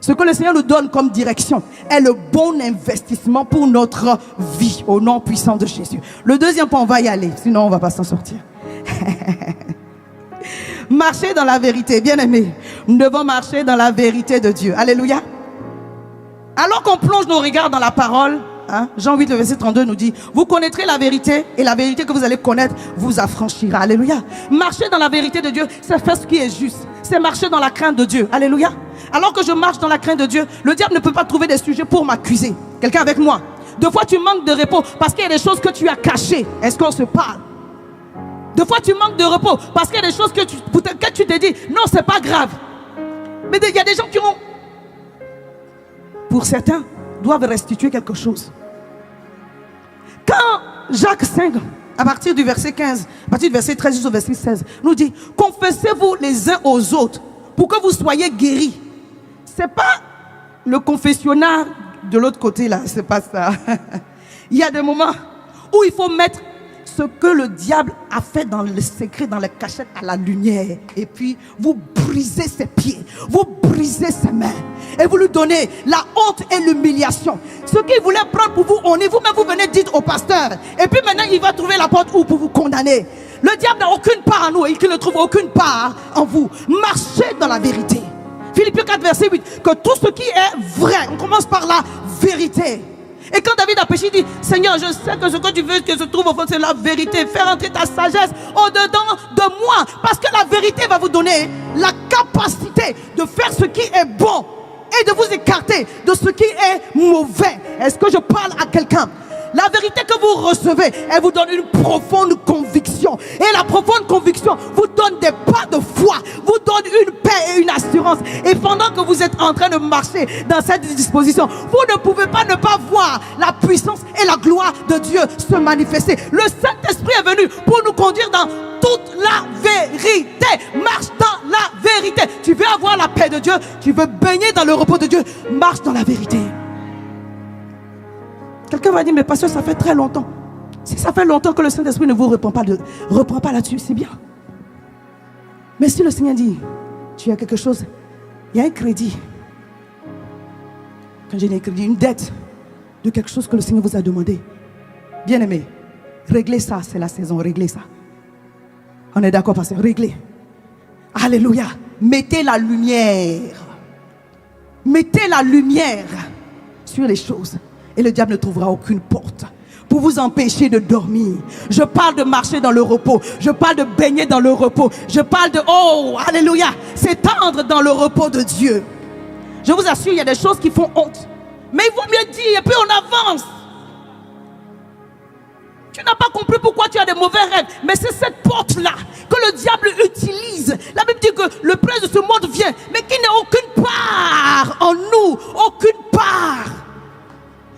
Ce que le Seigneur nous donne comme direction est le bon investissement pour notre vie, au nom puissant de Jésus. Le deuxième point, on va y aller, sinon on ne va pas s'en sortir. Marcher dans la vérité, bien aimé. Nous devons marcher dans la vérité de Dieu. Alléluia. Alors qu'on plonge nos regards dans la parole, Hein? Jean 8, le verset 32 nous dit, vous connaîtrez la vérité et la vérité que vous allez connaître vous affranchira. Alléluia. Marcher dans la vérité de Dieu, c'est faire ce qui est juste. C'est marcher dans la crainte de Dieu. Alléluia. Alors que je marche dans la crainte de Dieu, le diable ne peut pas trouver des sujets pour m'accuser. Quelqu'un avec moi? Deux fois tu manques de repos parce qu'il y a des choses que tu as cachées. Est-ce qu'on se parle? Deux fois tu manques de repos parce qu'il y a des choses que tu t'es dit, non, c'est pas grave. Mais il y a des gens qui ont, pour certains, doivent restituer quelque chose. Quand Jacques 5, à partir du verset 15, à partir du verset 13 jusqu'au verset 16, nous dit, confessez-vous les uns aux autres pour que vous soyez guéris. C'est pas le confessionnal de l'autre côté là, c'est pas ça. Il y a des moments où il faut mettre ce que le diable a fait dans le secret, dans les cachettes, à la lumière. Et puis, vous brisez ses pieds, vous brisez ses mains. Et vous lui donnez la honte et l'humiliation. Ce qu'il voulait prendre pour vous, vous-même, vous venez dire au pasteur. Et puis maintenant, il va trouver la porte où pour vous condamner. Le diable n'a aucune part en nous et qu'il ne trouve aucune part en vous. Marchez dans la vérité. Philippiens 4, verset 8. Que tout ce qui est vrai, on commence par la vérité. Et quand David a péché, il dit, Seigneur, je sais que ce que tu veux que se trouve au fond, c'est la vérité. Faire entrer ta sagesse au-dedans de moi. Parce que la vérité va vous donner la capacité de faire ce qui est bon et de vous écarter de ce qui est mauvais. Est-ce que je parle à quelqu'un? La vérité que vous recevez, elle vous donne une profonde conviction. Et la profonde conviction vous donne des pas de foi, vous donne une paix et une assurance. Et pendant que vous êtes en train de marcher dans cette disposition, vous ne pouvez pas ne pas voir la puissance et la gloire de Dieu se manifester. Le Saint-Esprit est venu pour nous conduire dans toute la vérité. Marche dans la vérité. Tu veux avoir la paix de Dieu, tu veux baigner dans le repos de Dieu, marche dans la vérité. Quelqu'un va dire, mais pasteur, ça fait très longtemps. Si ça fait longtemps que le Saint-Esprit ne vous reprend pas là-dessus, c'est bien. Mais si le Seigneur dit, tu as quelque chose, il y a un crédit. Quand j'ai un crédit, une dette de quelque chose que le Seigneur vous a demandé. Bien aimé, réglez ça, c'est la saison, réglez ça. On est d'accord, pasteur, réglez. Alléluia. Mettez la lumière. Mettez la lumière sur les choses. Et le diable ne trouvera aucune porte pour vous empêcher de dormir. Je parle de marcher dans le repos. Je parle de baigner dans le repos. Je parle de, oh, alléluia, s'étendre dans le repos de Dieu. Je vous assure, il y a des choses qui font honte. Mais il vaut mieux dire, et puis on avance. Tu n'as pas compris pourquoi tu as des mauvais rêves. Mais c'est cette porte-là que le diable utilise. La Bible dit que le prince de ce monde vient, mais qu'il n'a aucune part en nous. Aucune part.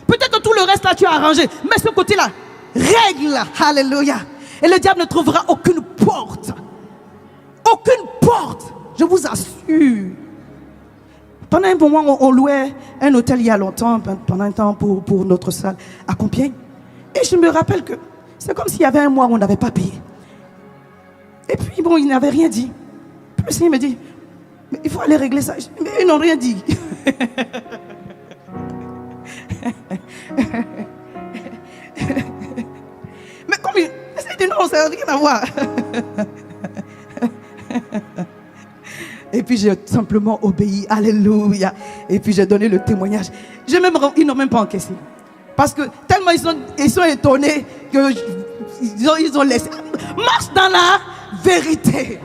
Peut-être que tout le reste là tu as arrangé, mais ce côté-là, règle, alléluia. Et le diable ne trouvera aucune porte. Aucune porte, je vous assure. Pendant un moment, on louait un hôtel il y a longtemps, pendant un temps pour notre salle à Compiègne. Et je me rappelle que c'est comme s'il y avait un mois où on n'avait pas payé. Et puis bon, il n'avait rien dit. Puis le Seigneur me dit, mais il faut aller régler ça. Mais ils n'ont rien dit. Mais comme il dit non, ça n'a rien à voir. Et puis j'ai simplement obéi, alléluia. Et puis j'ai donné le témoignage. Ils n'ont même pas encaissé. Parce que tellement ils sont étonnés qu'ils ont laissé. Marche dans la vérité.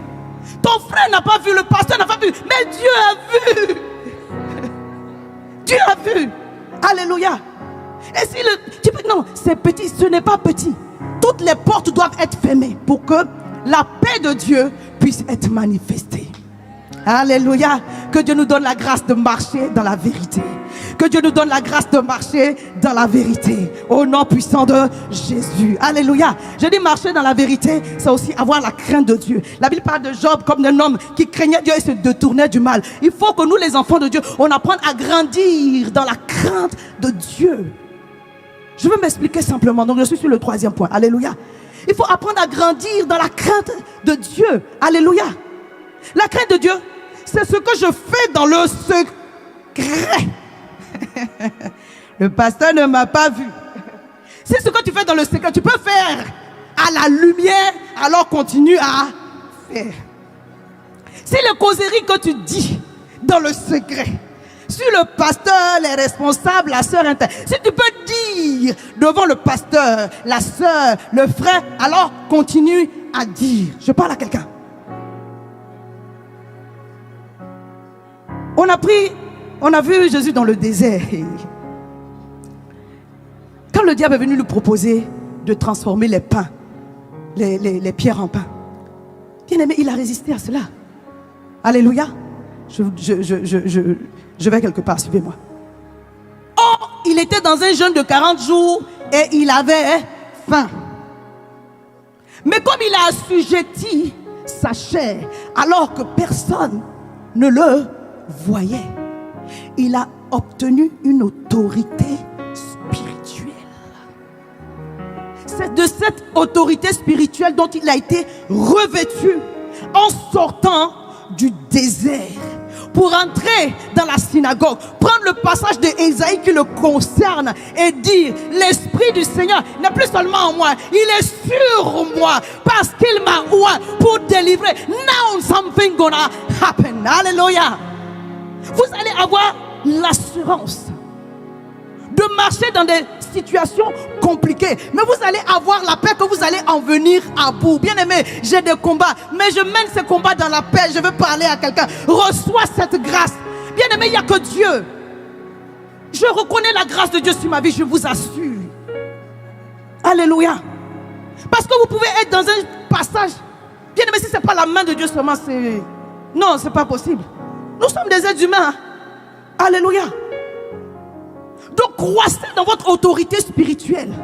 Ton frère n'a pas vu, le pasteur n'a pas vu, mais Dieu a vu. Dieu a vu. Alléluia. Et si tu peux, non, c'est petit, ce n'est pas petit. Toutes les portes doivent être fermées pour que la paix de Dieu puisse être manifestée. Alléluia. Que Dieu nous donne la grâce de marcher dans la vérité. Que Dieu nous donne la grâce de marcher dans la vérité. Au nom puissant de Jésus. Alléluia. Je dis marcher dans la vérité, c'est aussi avoir la crainte de Dieu. La Bible parle de Job comme d'un homme qui craignait Dieu et se détournait du mal. Il faut que nous, les enfants de Dieu, on apprenne à grandir dans la crainte de Dieu. Je veux m'expliquer simplement. Donc je suis sur le 3e point. Alléluia. Il faut apprendre à grandir dans la crainte de Dieu. Alléluia. La crainte de Dieu, c'est ce que je fais dans le secret. Le pasteur ne m'a pas vu. C'est ce que tu fais dans le secret. Tu peux faire à la lumière, alors continue à faire. C'est les causeries que tu dis dans le secret. Sur le pasteur, les responsables, la sœur interne. Si tu peux dire dire devant le pasteur, la sœur, le frère, alors continue à dire. Je parle à quelqu'un. On a vu Jésus dans le désert. Quand le diable est venu lui proposer de transformer les pains, les pierres en pain, bien aimé, il a résisté à cela. Alléluia. Je vais quelque part, suivez-moi. Oh, il était dans un jeûne de 40 jours et il avait faim. Mais comme il a assujetti sa chair, alors que personne ne le voyait, il a obtenu une autorité spirituelle. C'est de cette autorité spirituelle dont il a été revêtu en sortant du désert pour entrer dans la synagogue, prendre le passage d'Ésaïe qui le concerne et dire: l'Esprit du Seigneur n'est plus seulement en moi, il est sur moi parce qu'il m'a oint pour délivrer. Now something gonna happen. Alléluia. Vous allez avoir l'assurance de marcher dans des situations compliquées, mais vous allez avoir la paix que vous allez en venir à bout. Bien aimé, j'ai des combats, mais je mène ces combats dans la paix. Je veux parler à quelqu'un. Reçois cette grâce. Bien aimé, il n'y a que Dieu. Je reconnais la grâce de Dieu sur ma vie, je vous assure. Alléluia. Parce que vous pouvez être dans un passage. Bien aimé, si ce n'est pas la main de Dieu seulement, c'est... Non, ce n'est pas possible. Nous sommes des êtres humains. Alléluia. Donc croissez dans votre autorité spirituelle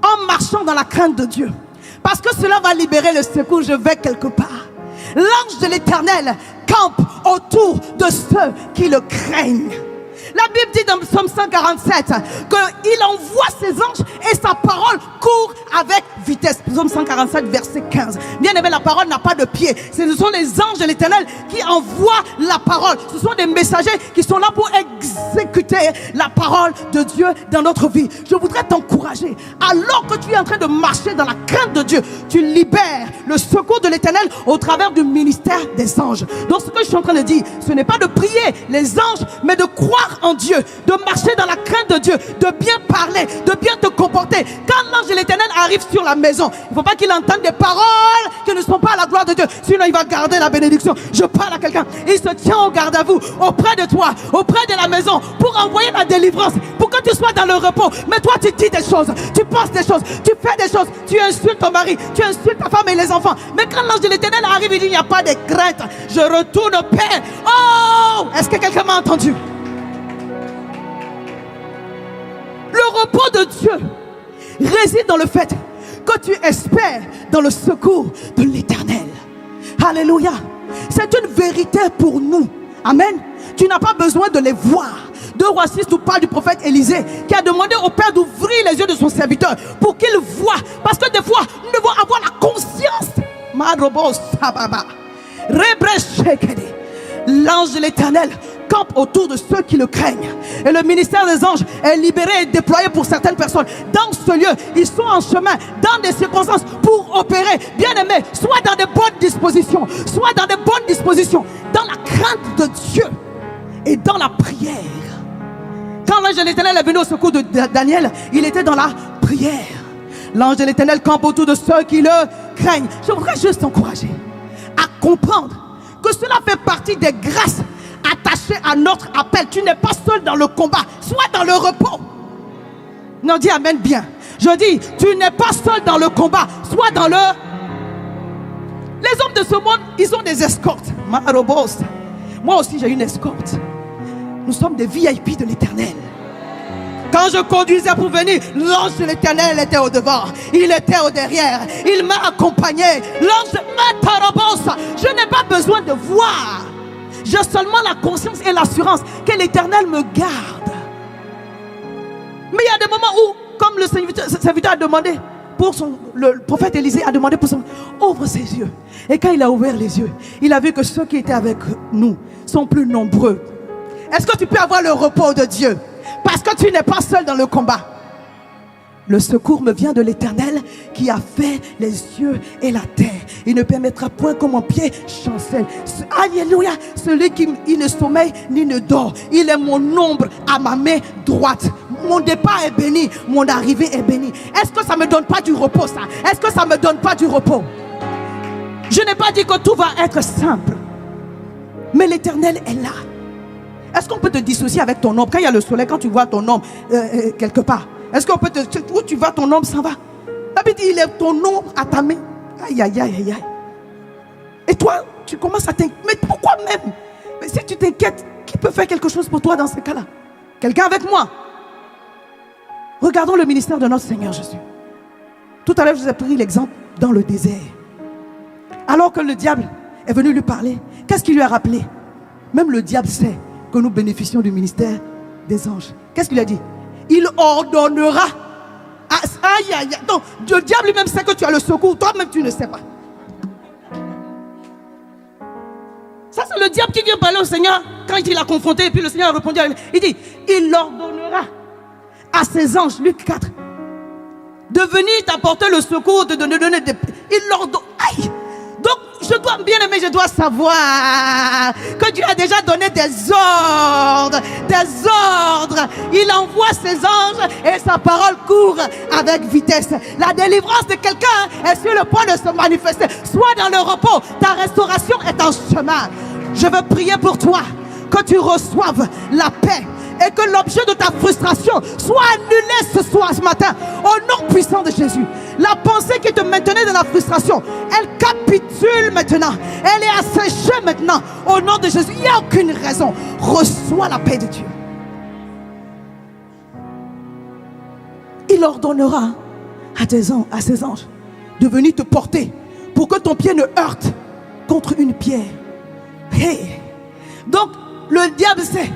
en marchant dans la crainte de Dieu, parce que cela va libérer le secours. Je vais quelque part. L'ange de l'Éternel campe autour de ceux qui le craignent. La Bible dit dans Psaume 147 qu'il envoie ses anges et sa parole court avec vitesse. Psaume 147 verset 15. Bien aimé, la parole n'a pas de pied. Ce sont les anges de l'Éternel qui envoient la parole. Ce sont des messagers qui sont là pour exécuter la parole de Dieu dans notre vie. Je voudrais t'encourager. Alors que tu es en train de marcher dans la crainte de Dieu, tu libères le secours de l'Éternel au travers du ministère des anges. Donc ce que je suis en train de dire, ce n'est pas de prier les anges, mais de croire en Dieu, de marcher dans la crainte de Dieu, de bien parler, de bien te comporter. Quand l'ange de l'Éternel arrive sur la maison, il ne faut pas qu'il entende des paroles qui ne sont pas à la gloire de Dieu, sinon il va garder la bénédiction. Je parle à quelqu'un, il se tient au garde à vous, auprès de toi, auprès de la maison, pour envoyer la délivrance, pour que tu sois dans le repos. Mais toi tu dis des choses, tu penses des choses, tu fais des choses, tu insultes ton mari, tu insultes ta femme et les enfants. Mais quand l'ange de l'Éternel arrive, il dit: il n'y a pas de crainte, je retourne au Père. Oh, est-ce que quelqu'un m'a entendu? Le repos de Dieu réside dans le fait que tu espères dans le secours de l'Éternel. Alléluia. C'est une vérité pour nous. Amen. Tu n'as pas besoin de les voir. 2 Rois 6 nous parle du prophète Élisée qui a demandé au Père d'ouvrir les yeux de son serviteur pour qu'il voie. Parce que des fois, nous devons avoir la conscience. L'ange de l'Éternel campe autour de ceux qui le craignent. Et le ministère des anges est libéré et déployé pour certaines personnes. Dans ce lieu, ils sont en chemin, dans des circonstances pour opérer. Bien aimé, sois dans de bonnes dispositions. Sois dans de bonnes dispositions. Dans la crainte de Dieu et dans la prière. Quand l'ange de l'Éternel est venu au secours de Daniel, il était dans la prière. L'ange de l'Éternel campe autour de ceux qui le craignent. Je voudrais juste t'encourager à comprendre que cela fait partie des grâces attachées à notre appel. Tu n'es pas seul dans le combat, sois dans le repos. Non, dis amen bien. Je dis, tu n'es pas seul dans le combat, sois dans le... Les hommes de ce monde, ils ont des escortes. Moi aussi j'ai une escorte. Nous sommes des VIP de l'Éternel. Quand je conduisais pour venir, l'ange de l'Éternel était au devant, il était au derrière, il m'a accompagné. L'ange je n'ai pas besoin de voir. J'ai seulement la conscience et l'assurance que l'Éternel me garde. Mais il y a des moments où, comme le serviteur a demandé pour le prophète Élisée a demandé pour son... Ouvre ses yeux. Et quand il a ouvert les yeux, il a vu que ceux qui étaient avec nous sont plus nombreux. Est-ce que tu peux avoir le repos de Dieu? Parce que tu n'es pas seul dans le combat. Le secours me vient de l'Éternel qui a fait les cieux et la terre. Il ne permettra point que mon pied chancelle. Alléluia. Celui qui il ne sommeille ni ne dort. Il est mon ombre à ma main droite. mon départ est béni, mon arrivée est bénie. Est-ce que ça ne me donne pas du repos ça? Est-ce que ça ne me donne pas du repos? Je n'ai pas dit que tout va être simple, mais l'Éternel est là. Est-ce qu'on peut te dissocier avec ton ombre? Quand il y a le soleil, quand tu vois ton ombre quelque part, est-ce qu'on peut te... Où tu vas, ton ombre s'en va. La Bible dit, il est ton ombre à ta main. Aïe, aïe, aïe, aïe, aïe. Et toi, tu commences à t'inquiéter. Mais pourquoi même? Mais si tu t'inquiètes, qui peut faire quelque chose pour toi dans ce cas-là? Quelqu'un avec moi? Regardons le ministère de notre Seigneur Jésus. Tout à l'heure, je vous ai pris l'exemple dans le désert. Alors que le diable est venu lui parler, qu'est-ce qu'il lui a rappelé? Même le diable sait que nous bénéficions du ministère des anges. Qu'est-ce qu'il a dit? Il ordonnera. Aïe, aïe, aïe. Donc, le diable lui-même sait que tu as le secours. Toi-même, tu ne sais pas. Ça, c'est le diable qui vient parler au Seigneur quand il l'a confronté. Et puis le Seigneur a répondu à lui. Il dit, il ordonnera à ses anges, Luc 4, de venir t'apporter le secours, de donner des... Il l'ordonne. Aïe! Donc, je dois, bien aimé, je dois savoir que Dieu a déjà donné des ordres. Des ordres. Il envoie ses anges et sa parole court avec vitesse. La délivrance de quelqu'un est sur le point de se manifester. Sois dans le repos. Ta restauration est en chemin. Je veux prier pour toi que tu reçoives la paix et que l'objet de ta frustration soit annulé ce matin au nom puissant de Jésus. La pensée qui te maintenait dans la frustration, elle capitule maintenant. Elle est asséchée maintenant au nom de Jésus. Il n'y a aucune raison. Reçois la paix de Dieu. Il ordonnera à ses anges de venir te porter pour que ton pied ne heurte contre une pierre. Hey. Donc le diable sait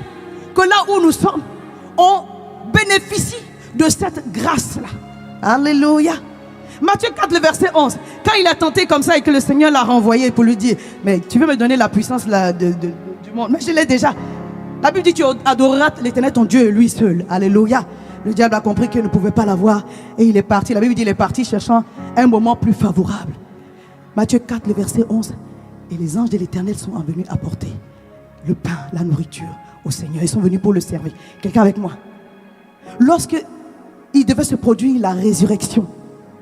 que là où nous sommes, on bénéficie de cette grâce-là. Alléluia. Matthieu 4, le verset 11. Quand il a tenté comme ça et que le Seigneur l'a renvoyé pour lui dire, mais tu veux me donner la puissance là, du monde? Mais je l'ai déjà. La Bible dit, tu adoreras l'Éternel ton Dieu et lui seul. Alléluia. Le diable a compris qu'il ne pouvait pas l'avoir et il est parti. La Bible dit, il est parti cherchant un moment plus favorable. Matthieu 4, le verset 11. Et les anges de l'Éternel sont venus apporter le pain, la nourriture au Seigneur. Ils sont venus pour le servir. Quelqu'un avec moi? Lorsque il devait se produire la résurrection,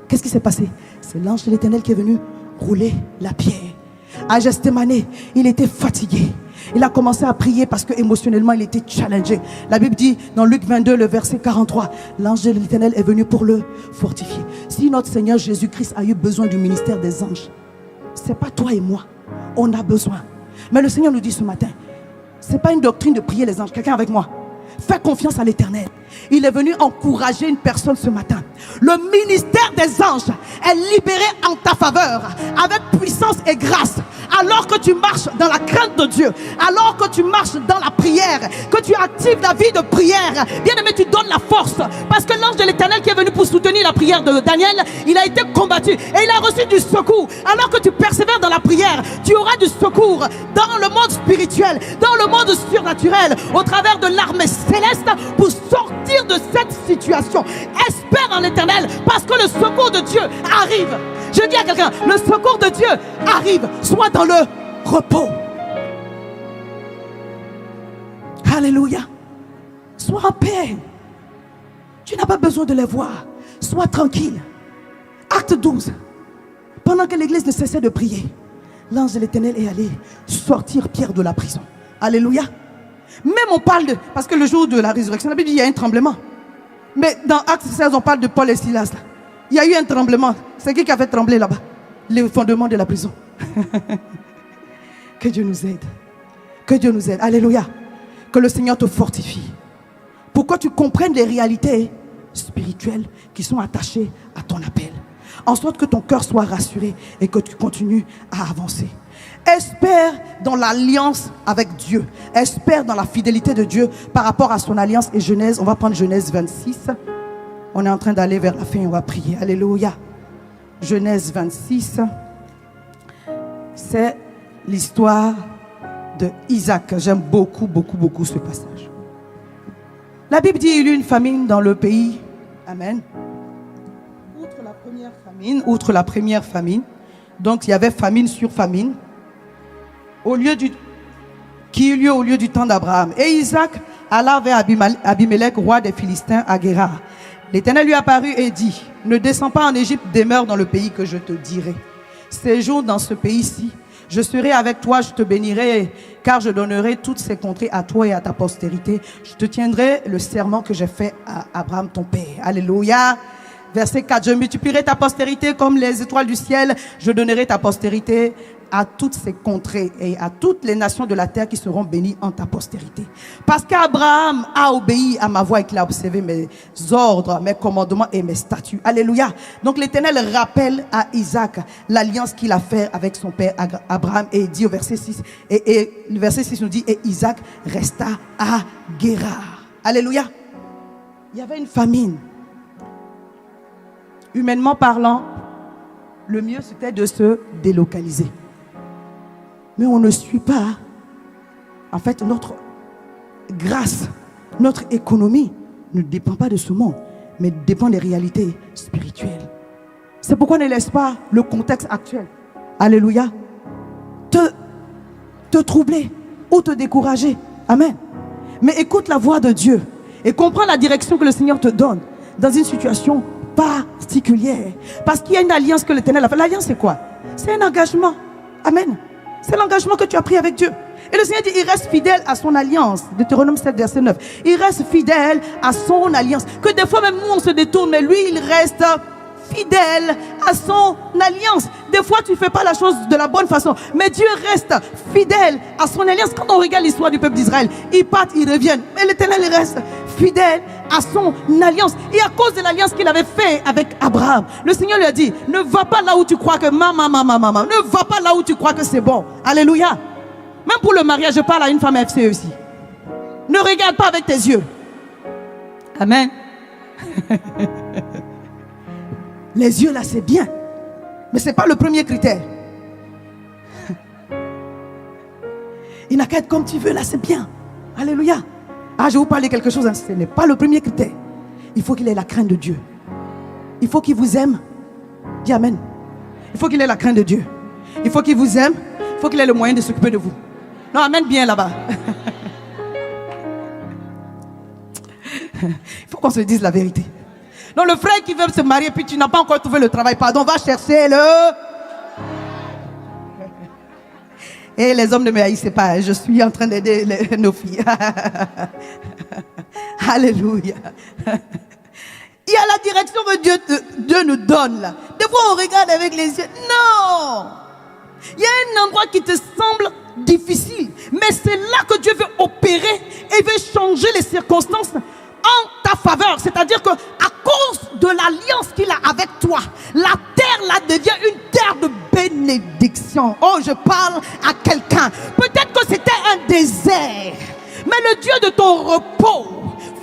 qu'est-ce qui s'est passé? C'est l'ange de l'Éternel qui est venu rouler la pierre. À Gethsémane, il était fatigué. Il a commencé à prier parce que émotionnellement il était challengé. La Bible dit dans Luc 22, le verset 43, l'ange de l'Éternel est venu pour le fortifier. Si notre Seigneur Jésus-Christ a eu besoin du ministère des anges, c'est pas toi et moi. On a besoin. Mais le Seigneur nous dit ce matin, c'est pas une doctrine de prier les anges. Quelqu'un avec moi? Fais confiance à l'Éternel. Il est venu encourager une personne ce matin. Le ministère des anges est libéré en ta faveur avec puissance et grâce. Alors que tu marches dans la crainte de Dieu, alors que tu marches dans la prière, que tu actives la vie de prière, bien aimé, tu donnes la force. Parce que l'ange de l'Éternel qui est venu pour soutenir la prière de Daniel, il a été combattu et il a reçu du secours. Alors que tu persévères dans la prière, tu auras du secours dans le monde spirituel, dans le monde surnaturel, au travers de l'armée céleste pour sortir de cette situation. Espère en l'Éternel parce que le secours de Dieu arrive. Je dis à quelqu'un, le secours de Dieu arrive. Sois dans le repos. Alléluia. Sois en paix. Tu n'as pas besoin de les voir. Sois tranquille. Acte 12. Pendant que l'église ne cessait de prier, l'ange de l'Éternel est allé sortir Pierre de la prison. Alléluia. Même on parle de... Parce que le jour de la résurrection, la Bible dit il y a un tremblement. Mais dans Acte 16, on parle de Paul et Silas. Là. Il y a eu un tremblement. C'est qui a fait trembler là-bas? Les fondements de la prison. Que Dieu nous aide. Que Dieu nous aide. Alléluia. Que le Seigneur te fortifie. Pour que tu comprennes les réalités spirituelles qui sont attachées à ton appel. En sorte que ton cœur soit rassuré et que tu continues à avancer. Espère dans l'alliance avec Dieu. Espère dans la fidélité de Dieu par rapport à son alliance. Et Genèse, on va prendre Genèse 26. On est en train d'aller vers la fin, on va prier. Alléluia. Genèse 26. C'est l'histoire de Isaac. J'aime beaucoup, beaucoup, beaucoup ce passage. La Bible dit qu'il y a eu une famine dans le pays. Amen. Outre la première famine. Donc il y avait famine sur famine. Qui eut lieu au lieu du temps d'Abraham. Et Isaac alla vers Abimelech, roi des Philistins, à Guérar. L'Éternel lui apparut et dit, ne descends pas en Égypte, demeure dans le pays que je te dirai. Séjourne dans ce pays-ci. Je serai avec toi, je te bénirai, car je donnerai toutes ces contrées à toi et à ta postérité. Je te tiendrai le serment que j'ai fait à Abraham ton père. Alléluia. Verset 4, je multiplierai ta postérité comme les étoiles du ciel. Je donnerai ta postérité à toutes ces contrées et à toutes les nations de la terre qui seront bénies en ta postérité. Parce qu'Abraham a obéi à ma voix et qu'il a observé mes ordres, mes commandements et mes statuts. Alléluia. Donc l'Éternel rappelle à Isaac l'alliance qu'il a faite avec son père Abraham et il dit au verset 6, et le verset 6 nous dit, et Isaac resta à Guérar. Alléluia. Il y avait une famine. Humainement parlant, le mieux c'était de se délocaliser. Mais on ne suit pas. En fait, notre grâce, notre économie ne dépend pas de ce monde, mais dépend des réalités spirituelles. C'est pourquoi ne laisse pas le contexte actuel, alléluia, te troubler ou te décourager. Amen. Mais écoute la voix de Dieu et comprends la direction que le Seigneur te donne dans une situation particulière. Parce qu'il y a une alliance que l'Éternel a fait. L'alliance, c'est quoi? C'est un engagement. Amen. C'est l'engagement que tu as pris avec Dieu. Et le Seigneur dit, il reste fidèle à son alliance. Deutéronome 7, verset 9. Il reste fidèle à son alliance. Que des fois même nous on se détourne, mais lui il reste fidèle à son alliance. Des fois tu ne fais pas la chose de la bonne façon, mais Dieu reste fidèle à son alliance. Quand on regarde l'histoire du peuple d'Israël, ils partent, ils reviennent, mais l'Éternel reste fidèle à son alliance. Et à cause de l'alliance qu'il avait fait avec Abraham, le Seigneur lui a dit, ne va pas là où tu crois que maman, ne va pas là où tu crois que c'est bon. Alléluia. Même pour le mariage, je parle à une femme FCE aussi. Ne regarde pas avec tes yeux. Amen. Les yeux là c'est bien, mais ce n'est pas le premier critère. Il n'a qu'à être comme tu veux là, c'est bien. Alléluia. Ah, je vais vous parler quelque chose, hein. Ce n'est pas le premier critère. Il faut qu'il ait la crainte de Dieu. Il faut qu'il vous aime. Dis amen. Il faut qu'il ait la crainte de Dieu. Il faut qu'il vous aime. Il faut qu'il ait le moyen de s'occuper de vous. Non, amen bien là-bas. Il faut qu'on se dise la vérité. Non, le frère qui veut se marier, puis tu n'as pas encore trouvé le travail, pardon, va chercher le... Et les hommes ne me haïssent pas, je suis en train d'aider nos filles. Alléluia. Il y a la direction que Dieu nous donne là. Des fois on regarde avec les yeux. Non. Il y a un endroit qui te semble difficile, mais c'est là que Dieu veut opérer et veut changer les circonstances en ta faveur. C'est-à-dire que à cause de l'alliance qu'il a avec toi, la terre là devient une terre de bénédiction. Oh, je parle à quelqu'un. Peut-être que c'était un désert, mais le Dieu de ton repos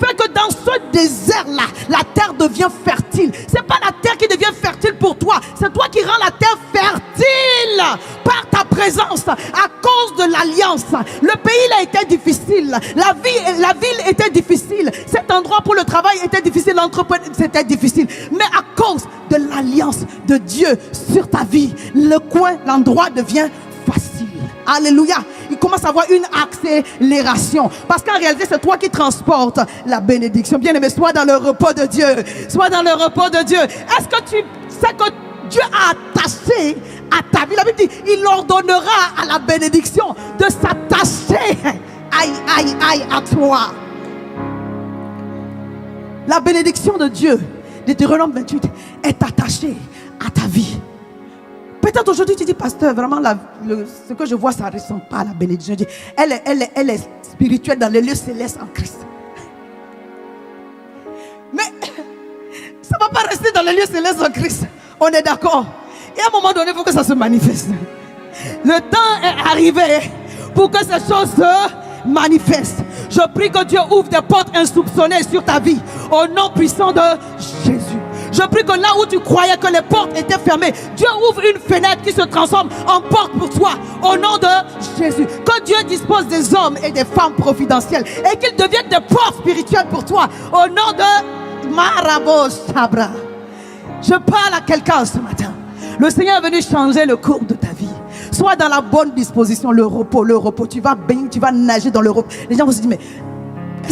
fait que dans ce désert-là, la terre devient fertile. C'est pas la terre qui devient fertile pour toi, c'est toi qui rends la terre fertile par ta présence. À cause de l'alliance, le pays a été difficile, la ville était difficile, cet endroit pour le travail était difficile, l'entreprise c'était difficile. Mais à cause de l'alliance de Dieu sur ta vie, l'endroit devient facile. Alléluia. Il commence à avoir une accélération. Parce qu'en réalité, c'est toi qui transportes la bénédiction. Bien aimé, sois dans le repos de Dieu. Sois dans le repos de Dieu. Est-ce que tu sais que Dieu a attaché à ta vie? La Bible dit, il ordonnera à la bénédiction de s'attacher à toi. La bénédiction de Dieu, Deutéronome 28, est attachée à ta vie. Peut-être aujourd'hui tu dis, pasteur, vraiment ce que je vois, ça ne ressemble pas à la bénédiction. Je dis, elle est spirituelle dans les lieux célestes en Christ. Mais ça ne va pas rester dans les lieux célestes en Christ. On est d'accord. Et à un moment donné, il faut que ça se manifeste. Le temps est arrivé pour que ces choses se manifestent. Je prie que Dieu ouvre des portes insoupçonnées sur ta vie. Au nom puissant de Jésus. Je prie que là où tu croyais que les portes étaient fermées, Dieu ouvre une fenêtre qui se transforme en porte pour toi. Au nom de Jésus. Que Dieu dispose des hommes et des femmes providentielles et qu'ils deviennent des portes spirituelles pour toi. Au nom de Marabo Sabra. Je parle à quelqu'un ce matin. Le Seigneur est venu changer le cours de ta vie. Sois dans la bonne disposition, le repos. Tu vas baigner, tu vas nager dans le repos. Les gens vont se dire, mais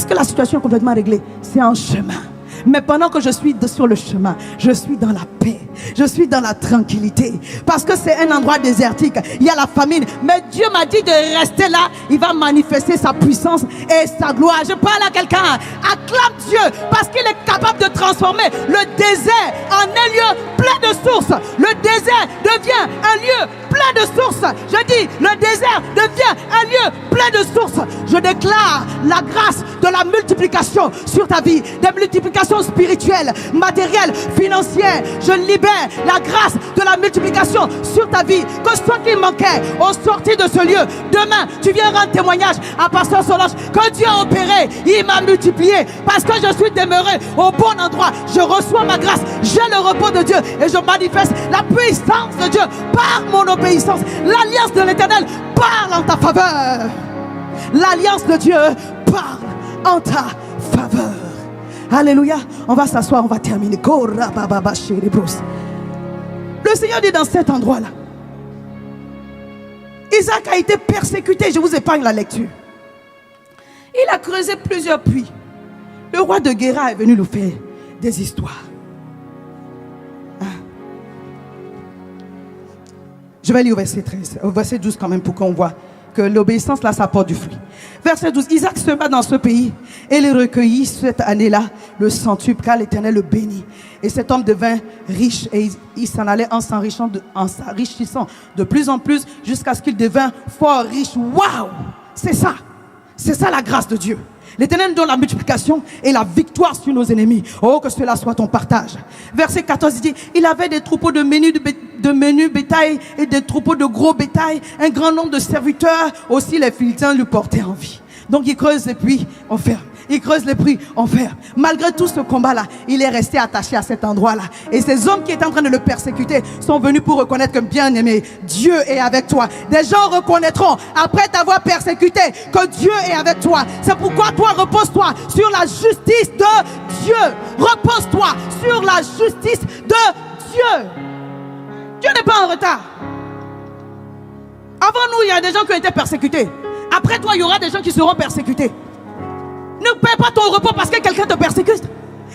est-ce que la situation est complètement réglée? C'est un chemin. Mais pendant que je suis sur le chemin, je suis dans la paix, je suis dans la tranquillité. Parce que c'est un endroit désertique, il y a la famine. Mais Dieu m'a dit de rester là. Il va manifester sa puissance et sa gloire. Je parle à quelqu'un, acclame Dieu, parce qu'il est capable de transformer le désert en un lieu plein de sources. Le désert devient un lieu plein de sources. Je dis, le désert devient un lieu plein de sources. Je déclare la grâce de la multiplication sur ta vie, des multiplications spirituelles, matérielles, financières. Je libère la grâce de la multiplication sur ta vie. Que ce qui manquait au sortir de ce lieu, demain tu viens rendre témoignage à Pasteur Solange que Dieu a opéré, il m'a multiplié parce que je suis demeuré au bon endroit. Je reçois ma grâce, j'ai le repos de Dieu et je manifeste la puissance de Dieu par mon obéissance. L'alliance de l'Éternel parle en ta faveur. L'alliance de Dieu parle en ta faveur. Alléluia. On va s'asseoir, on va terminer. Le Seigneur dit dans cet endroit-là, Isaac a été persécuté. Je vous épargne la lecture. Il a creusé plusieurs puits. Le roi de Guéra est venu nous faire des histoires. Je vais lire au verset 13, au verset 12 quand même pour qu'on voit que l'obéissance là ça porte du fruit. Verset 12, Isaac sema dans ce pays et il recueillit cette année-là le centuple car l'Éternel le bénit. Et cet homme devint riche et il s'en allait en s'enrichissant de plus en plus jusqu'à ce qu'il devint fort riche. Waouh! C'est ça la grâce de Dieu. L'Éternel donne la multiplication et la victoire sur nos ennemis. Oh, que cela soit ton partage. Verset 14, il dit, il avait des troupeaux de menu bétail et des troupeaux de gros bétail. Un grand nombre de serviteurs. Aussi, les Philistins lui portaient envie. Donc, il creuse et puis on ferme. Il creuse les puits, on ferme. Malgré tout ce combat-là, il est resté attaché à cet endroit-là. Et ces hommes qui étaient en train de le persécuter sont venus pour reconnaître que bien aimé, Dieu est avec toi. Des gens reconnaîtront, après t'avoir persécuté, que Dieu est avec toi. C'est pourquoi toi, repose-toi sur la justice de Dieu. Repose-toi sur la justice de Dieu. Dieu n'est pas en retard. Avant nous, il y a des gens qui ont été persécutés. Après toi, il y aura des gens qui seront persécutés. Ne perds pas ton repos parce que quelqu'un te persécute.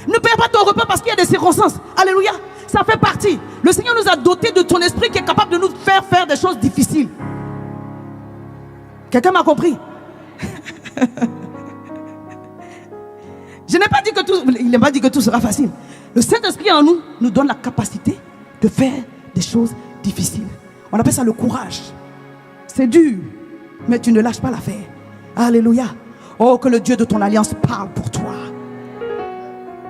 Ne perds pas ton repos parce qu'il y a des circonstances. Alléluia. Ça fait partie. Le Seigneur nous a dotés de ton esprit qui est capable de nous faire des choses difficiles. Quelqu'un m'a compris? Il n'a pas dit que tout sera facile. Le Saint-Esprit en nous donne la capacité de faire des choses difficiles. On appelle ça le courage. C'est dur, mais tu ne lâches pas l'affaire. Alléluia. Oh, que le Dieu de ton alliance parle pour toi.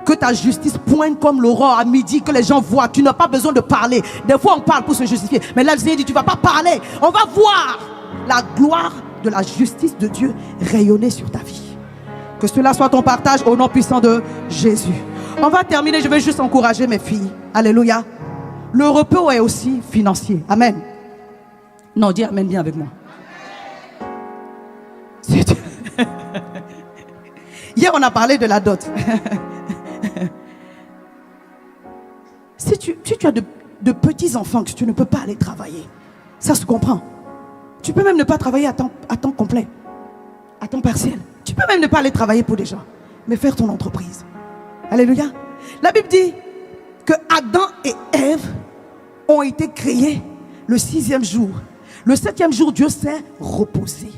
Que ta justice pointe comme l'aurore à midi, que les gens voient. Tu n'as pas besoin de parler. Des fois, on parle pour se justifier. Mais là, le Seigneur dit, tu ne vas pas parler. On va voir la gloire de la justice de Dieu rayonner sur ta vie. Que cela soit ton partage au nom puissant de Jésus. On va terminer. Je vais juste encourager mes filles. Alléluia. Le repos est aussi financier. Amen. Non, dis amen bien avec moi. Hier, on a parlé de la dot. Si tu as de petits-enfants que tu ne peux pas aller travailler, ça se comprend. Tu peux même ne pas travailler à temps complet, à temps partiel. Tu peux même ne pas aller travailler pour des gens, mais faire ton entreprise. Alléluia. La Bible dit que Adam et Ève ont été créés le 6e jour. Le 7e jour, Dieu s'est reposé.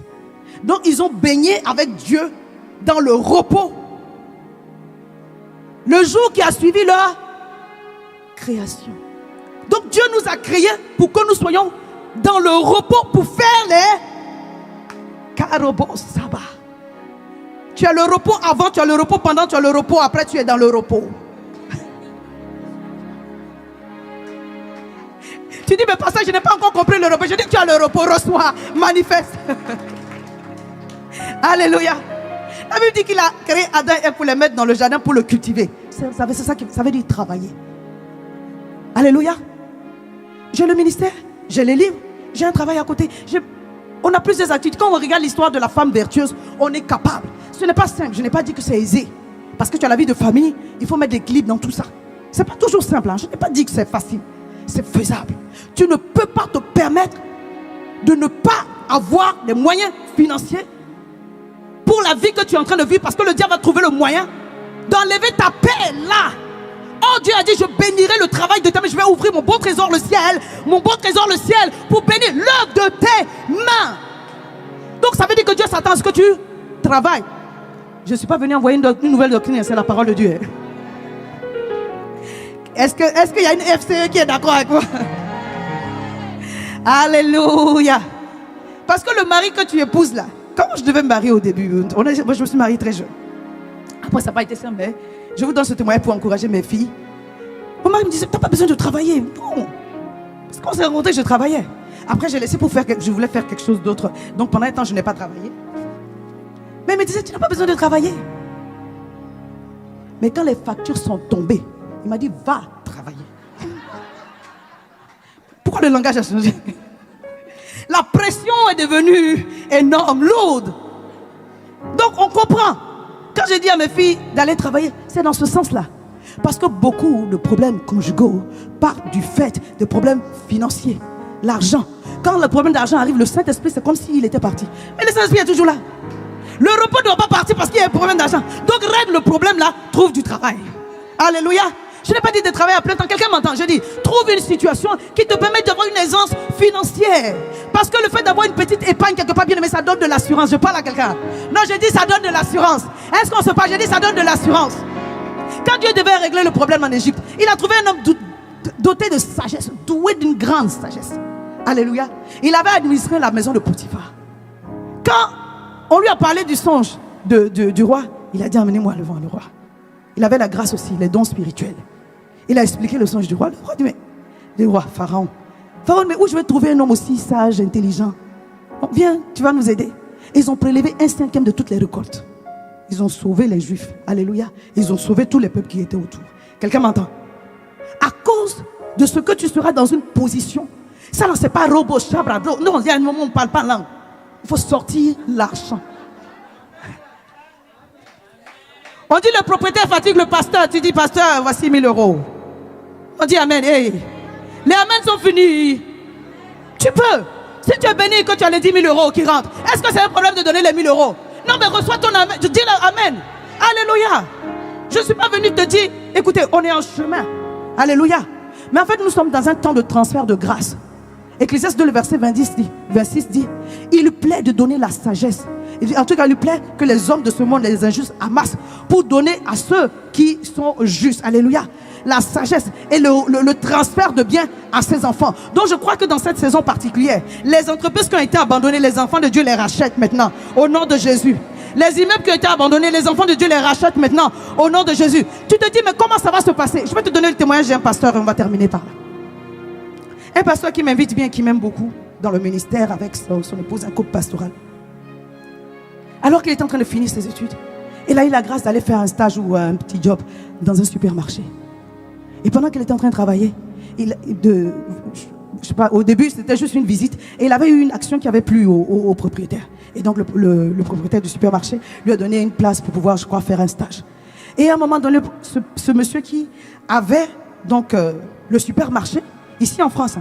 Donc, ils ont baigné avec Dieu dans le repos. Le jour qui a suivi leur création. Donc Dieu nous a créés pour que nous soyons dans le repos pour faire les Karobo Sabbat. Tu as le repos avant, tu as le repos pendant, tu as le repos après, tu es dans le repos. Tu dis, mais pasteur, je n'ai pas encore compris le repos. Je dis, tu as le repos, reçois, manifeste. Alléluia. La Bible dit qu'il a créé Adam et Ève pour les mettre dans le jardin pour le cultiver. C'est ça qui ça veut dire travailler. Alléluia. J'ai le ministère, j'ai les livres, j'ai un travail à côté. On a plusieurs activités. Quand on regarde l'histoire de la femme vertueuse, on est capable. Ce n'est pas simple. Je n'ai pas dit que c'est aisé. Parce que tu as la vie de famille, il faut mettre de l'équilibre dans tout ça. Ce n'est pas toujours simple. Je n'ai pas dit que c'est facile. C'est faisable. Tu ne peux pas te permettre de ne pas avoir des moyens financiers pour pour la vie que tu es en train de vivre, parce que le diable va trouver le moyen d'enlever ta paix là. Oh, Dieu a dit, je bénirai le travail de tes mains. Je vais ouvrir mon bon trésor, le ciel, pour bénir l'œuvre de tes mains. Donc ça veut dire que Dieu s'attend à ce que tu travailles. Je ne suis pas venu envoyer une nouvelle doctrine, c'est la parole de Dieu. Est-ce qu'il y a une FCE qui est d'accord avec moi? Alléluia. Parce que le mari que tu épouses là, comment je devais me marier au début? Moi je me suis mariée très jeune. Après ça n'a pas été simple, mais je vous donne ce témoignage pour encourager mes filles. Mon mari me disait, tu n'as pas besoin de travailler. Non. Parce qu'on s'est rencontrés, je travaillais. Après j'ai laissé pour faire, je voulais faire quelque chose d'autre. Donc pendant un temps je n'ai pas travaillé. Mais il me disait, tu n'as pas besoin de travailler. Mais quand les factures sont tombées, il m'a dit, va travailler. Pourquoi le langage a changé? La pression est devenue énorme, lourde. Donc on comprend. Quand je dis à mes filles d'aller travailler, c'est dans ce sens-là. Parce que beaucoup de problèmes conjugaux partent du fait de problèmes financiers. L'argent. Quand le problème d'argent arrive, le Saint-Esprit, c'est comme s'il était parti. Mais le Saint-Esprit est toujours là. Le repos ne doit pas partir parce qu'il y a un problème d'argent. Donc règle le problème là, trouve du travail. Alléluia. Je n'ai pas dit de travailler à plein temps. Quelqu'un m'entend? Je dis, trouve une situation qui te permet d'avoir une aisance financière. Parce que le fait d'avoir une petite épargne quelque part, bien aimé, ça donne de l'assurance. Je parle à quelqu'un. Non, je dis, ça donne de l'assurance. Est-ce qu'on se parle? Je dis, ça donne de l'assurance. Quand Dieu devait régler le problème en Égypte, il a trouvé un homme doté de sagesse, doué d'une grande sagesse. Alléluia. Il avait administré la maison de Potiphar. Quand on lui a parlé du songe du roi, il a dit, amenez-moi devant le roi. Il avait la grâce aussi, les dons spirituels. Il a expliqué le songe du roi. Le roi dit, mais le roi, Pharaon, mais où je vais trouver un homme aussi sage, intelligent? Bon, viens, tu vas nous aider. Ils ont prélevé un cinquième de toutes les récoltes. Ils ont sauvé les Juifs. Alléluia. Ils ont sauvé tous les peuples qui étaient autour. Quelqu'un m'entend? À cause de ce que tu seras dans une position. Ça, non, c'est pas robot, chabra. Non, il y a un moment où on ne parle pas langue. Il faut sortir l'argent. On dit le propriétaire fatigue le pasteur. Tu dis, pasteur, voici 1000 euros. On dit amen. Hey. Les amens sont finis. Tu peux. Si tu es béni et que tu as les 10 000 euros qui rentrent, est-ce que c'est un problème de donner les 1000 euros? Non, mais reçois ton amen. Je dis amen. Alléluia. Je ne suis pas venu te dire, écoutez, on est en chemin. Alléluia. Mais en fait, nous sommes dans un temps de transfert de grâce. Ecclésiaste 2, le verset 26 dit, il plaît de donner la sagesse. En tout cas, il lui plaît que les hommes de ce monde, les injustes, amassent pour donner à ceux qui sont justes. Alléluia. La sagesse et le transfert de biens à ses enfants. Donc je crois que dans cette saison particulière, les entreprises qui ont été abandonnées, les enfants de Dieu les rachètent maintenant au nom de Jésus. Les immeubles qui ont été abandonnés, les enfants de Dieu les rachètent maintenant au nom de Jésus. Tu te dis, mais comment ça va se passer? Je vais te donner le témoignage d'un pasteur et on va terminer par là. Un pasteur qui m'invite bien, qui m'aime beaucoup dans le ministère avec son épouse, un couple pastoral. Alors qu'il était en train de finir ses études, il a eu la grâce d'aller faire un stage ou un petit job dans un supermarché. Et pendant qu'il était en train de travailler, je sais pas, au début c'était juste une visite, et il avait eu une action qui avait plu au propriétaire. Et donc le propriétaire du supermarché lui a donné une place pour pouvoir, je crois, faire un stage. Et à un moment donné, ce monsieur qui avait donc le supermarché, ici en France,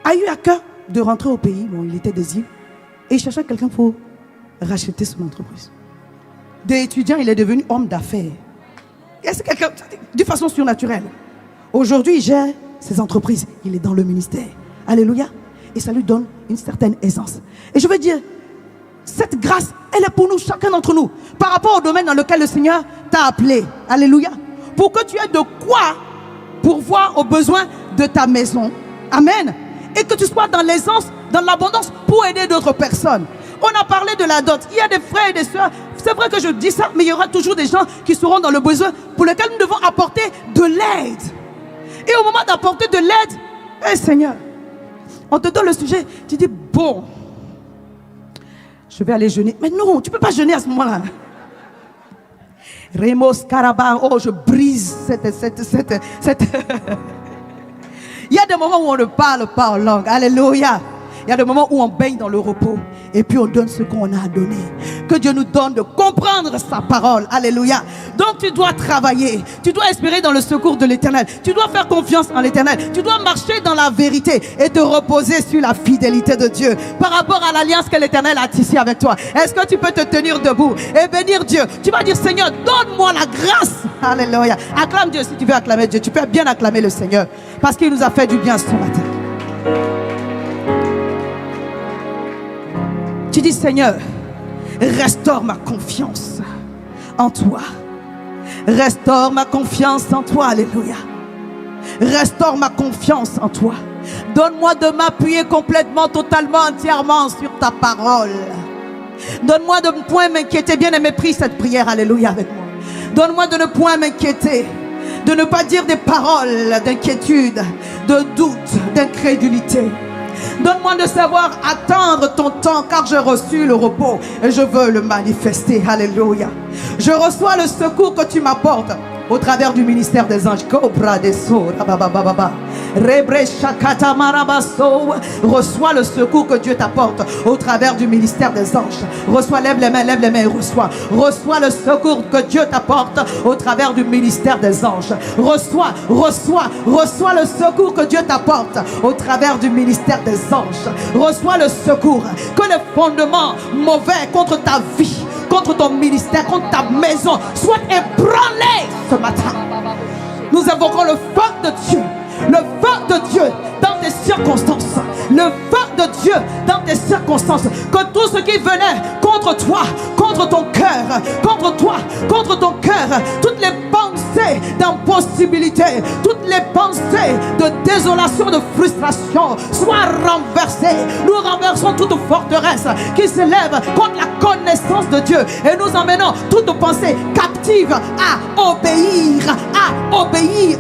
a eu à cœur de rentrer au pays. Bon, il était des îles, et il cherchait quelqu'un pour racheter son entreprise. D'étudiant, il est devenu homme d'affaires. Et c'est quelqu'un de façon surnaturelle. Aujourd'hui, il gère ses entreprises. Il est dans le ministère. Alléluia. Et ça lui donne une certaine aisance. Et je veux dire, cette grâce, elle est pour nous, chacun d'entre nous, par rapport au domaine dans lequel le Seigneur t'a appelé. Alléluia. Pour que tu aies de quoi pourvoir aux besoins de ta maison. Amen. Et que tu sois dans l'aisance, dans l'abondance pour aider d'autres personnes. On a parlé de la dot. Il y a des frères et des sœurs. C'est vrai que je dis ça, mais il y aura toujours des gens qui seront dans le besoin pour lesquels nous devons apporter de l'aide. Et au moment d'apporter de l'aide, hey Seigneur, on te donne le sujet, tu dis, bon, je vais aller jeûner. Mais non, tu ne peux pas jeûner à ce moment-là. Remos Karaba, oh, je brise cette... Il y a des moments où on ne parle pas en langue. Alléluia. Il y a des moments où on baigne dans le repos. Et puis on donne ce qu'on a à donner. Que Dieu nous donne de comprendre sa parole. Alléluia. Donc tu dois travailler. Tu dois espérer dans le secours de l'Éternel. Tu dois faire confiance en l'Éternel. Tu dois marcher dans la vérité et te reposer sur la fidélité de Dieu par rapport à l'alliance que l'Éternel a tissée avec toi. Est-ce que tu peux te tenir debout et bénir Dieu? Tu vas dire, Seigneur, donne-moi la grâce. Alléluia. Acclame Dieu si tu veux acclamer Dieu. Tu peux bien acclamer le Seigneur parce qu'il nous a fait du bien ce matin. Tu dis, Seigneur, restaure ma confiance en toi. Restaure ma confiance en toi. Alléluia. Restaure ma confiance en toi. Donne-moi de m'appuyer complètement, totalement, entièrement sur ta parole. Donne-moi de ne point m'inquiéter. Bien aimé, prie cette prière. Alléluia avec moi. Donne-moi de ne point m'inquiéter. De ne pas dire des paroles d'inquiétude, de doute, d'incrédulité. Donne-moi de savoir attendre ton temps, car j'ai reçu le repos et je veux le manifester. Alléluia. Je reçois le secours que tu m'apportes au travers du ministère des anges. Reçois le secours que Dieu t'apporte au travers du ministère des anges. Reçois, lève les mains et reçois. Reçois le secours que Dieu t'apporte au travers du ministère des anges. Reçois le secours que Dieu t'apporte au travers du ministère des anges. Reçois le secours. Que les fondements mauvais contre ta vie, contre ton ministère, contre ta maison soient ébranlés ce matin. Nous invoquons le feu de Dieu. Le feu de Dieu dans tes circonstances. Le feu de Dieu dans tes circonstances. Que tout ce qui venait contre toi, contre ton cœur, contre toi, contre ton cœur, toutes les pensées d'impossibilité, toutes les pensées de désolation, de frustration soient renversées. Nous renversons toute forteresse qui s'élève contre la connaissance de Dieu et nous emmenons toute pensée captive à obéir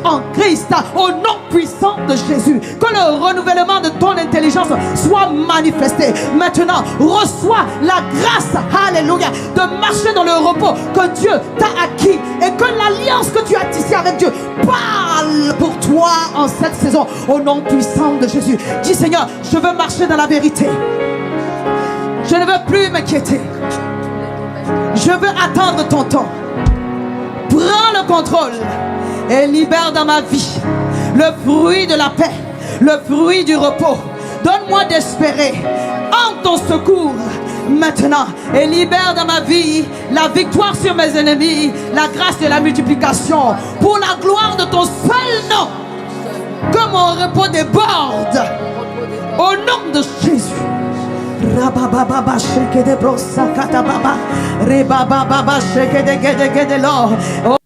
en Christ au nom puissant de Jésus. Que le renouvellement de ton intelligence soit manifesté. Maintenant, reçois la grâce, alléluia, de marcher dans le repos que Dieu t'a acquis et que l'alliance que tu as tissée avec Dieu parle pour toi en cette saison au nom puissant de Jésus. Dis, Seigneur, je veux marcher dans la vérité. Je ne veux plus m'inquiéter. Je veux attendre ton temps. Prends le contrôle et libère dans ma vie le fruit de la paix, le fruit du repos. Donne-moi d'espérer en ton secours maintenant et libère dans ma vie la victoire sur mes ennemis, la grâce de la multiplication pour la gloire de ton seul nom. Que mon repos déborde au nom de Jésus. Rabababa sheke de brosa katababa, rebababa sheke de gede gede lo.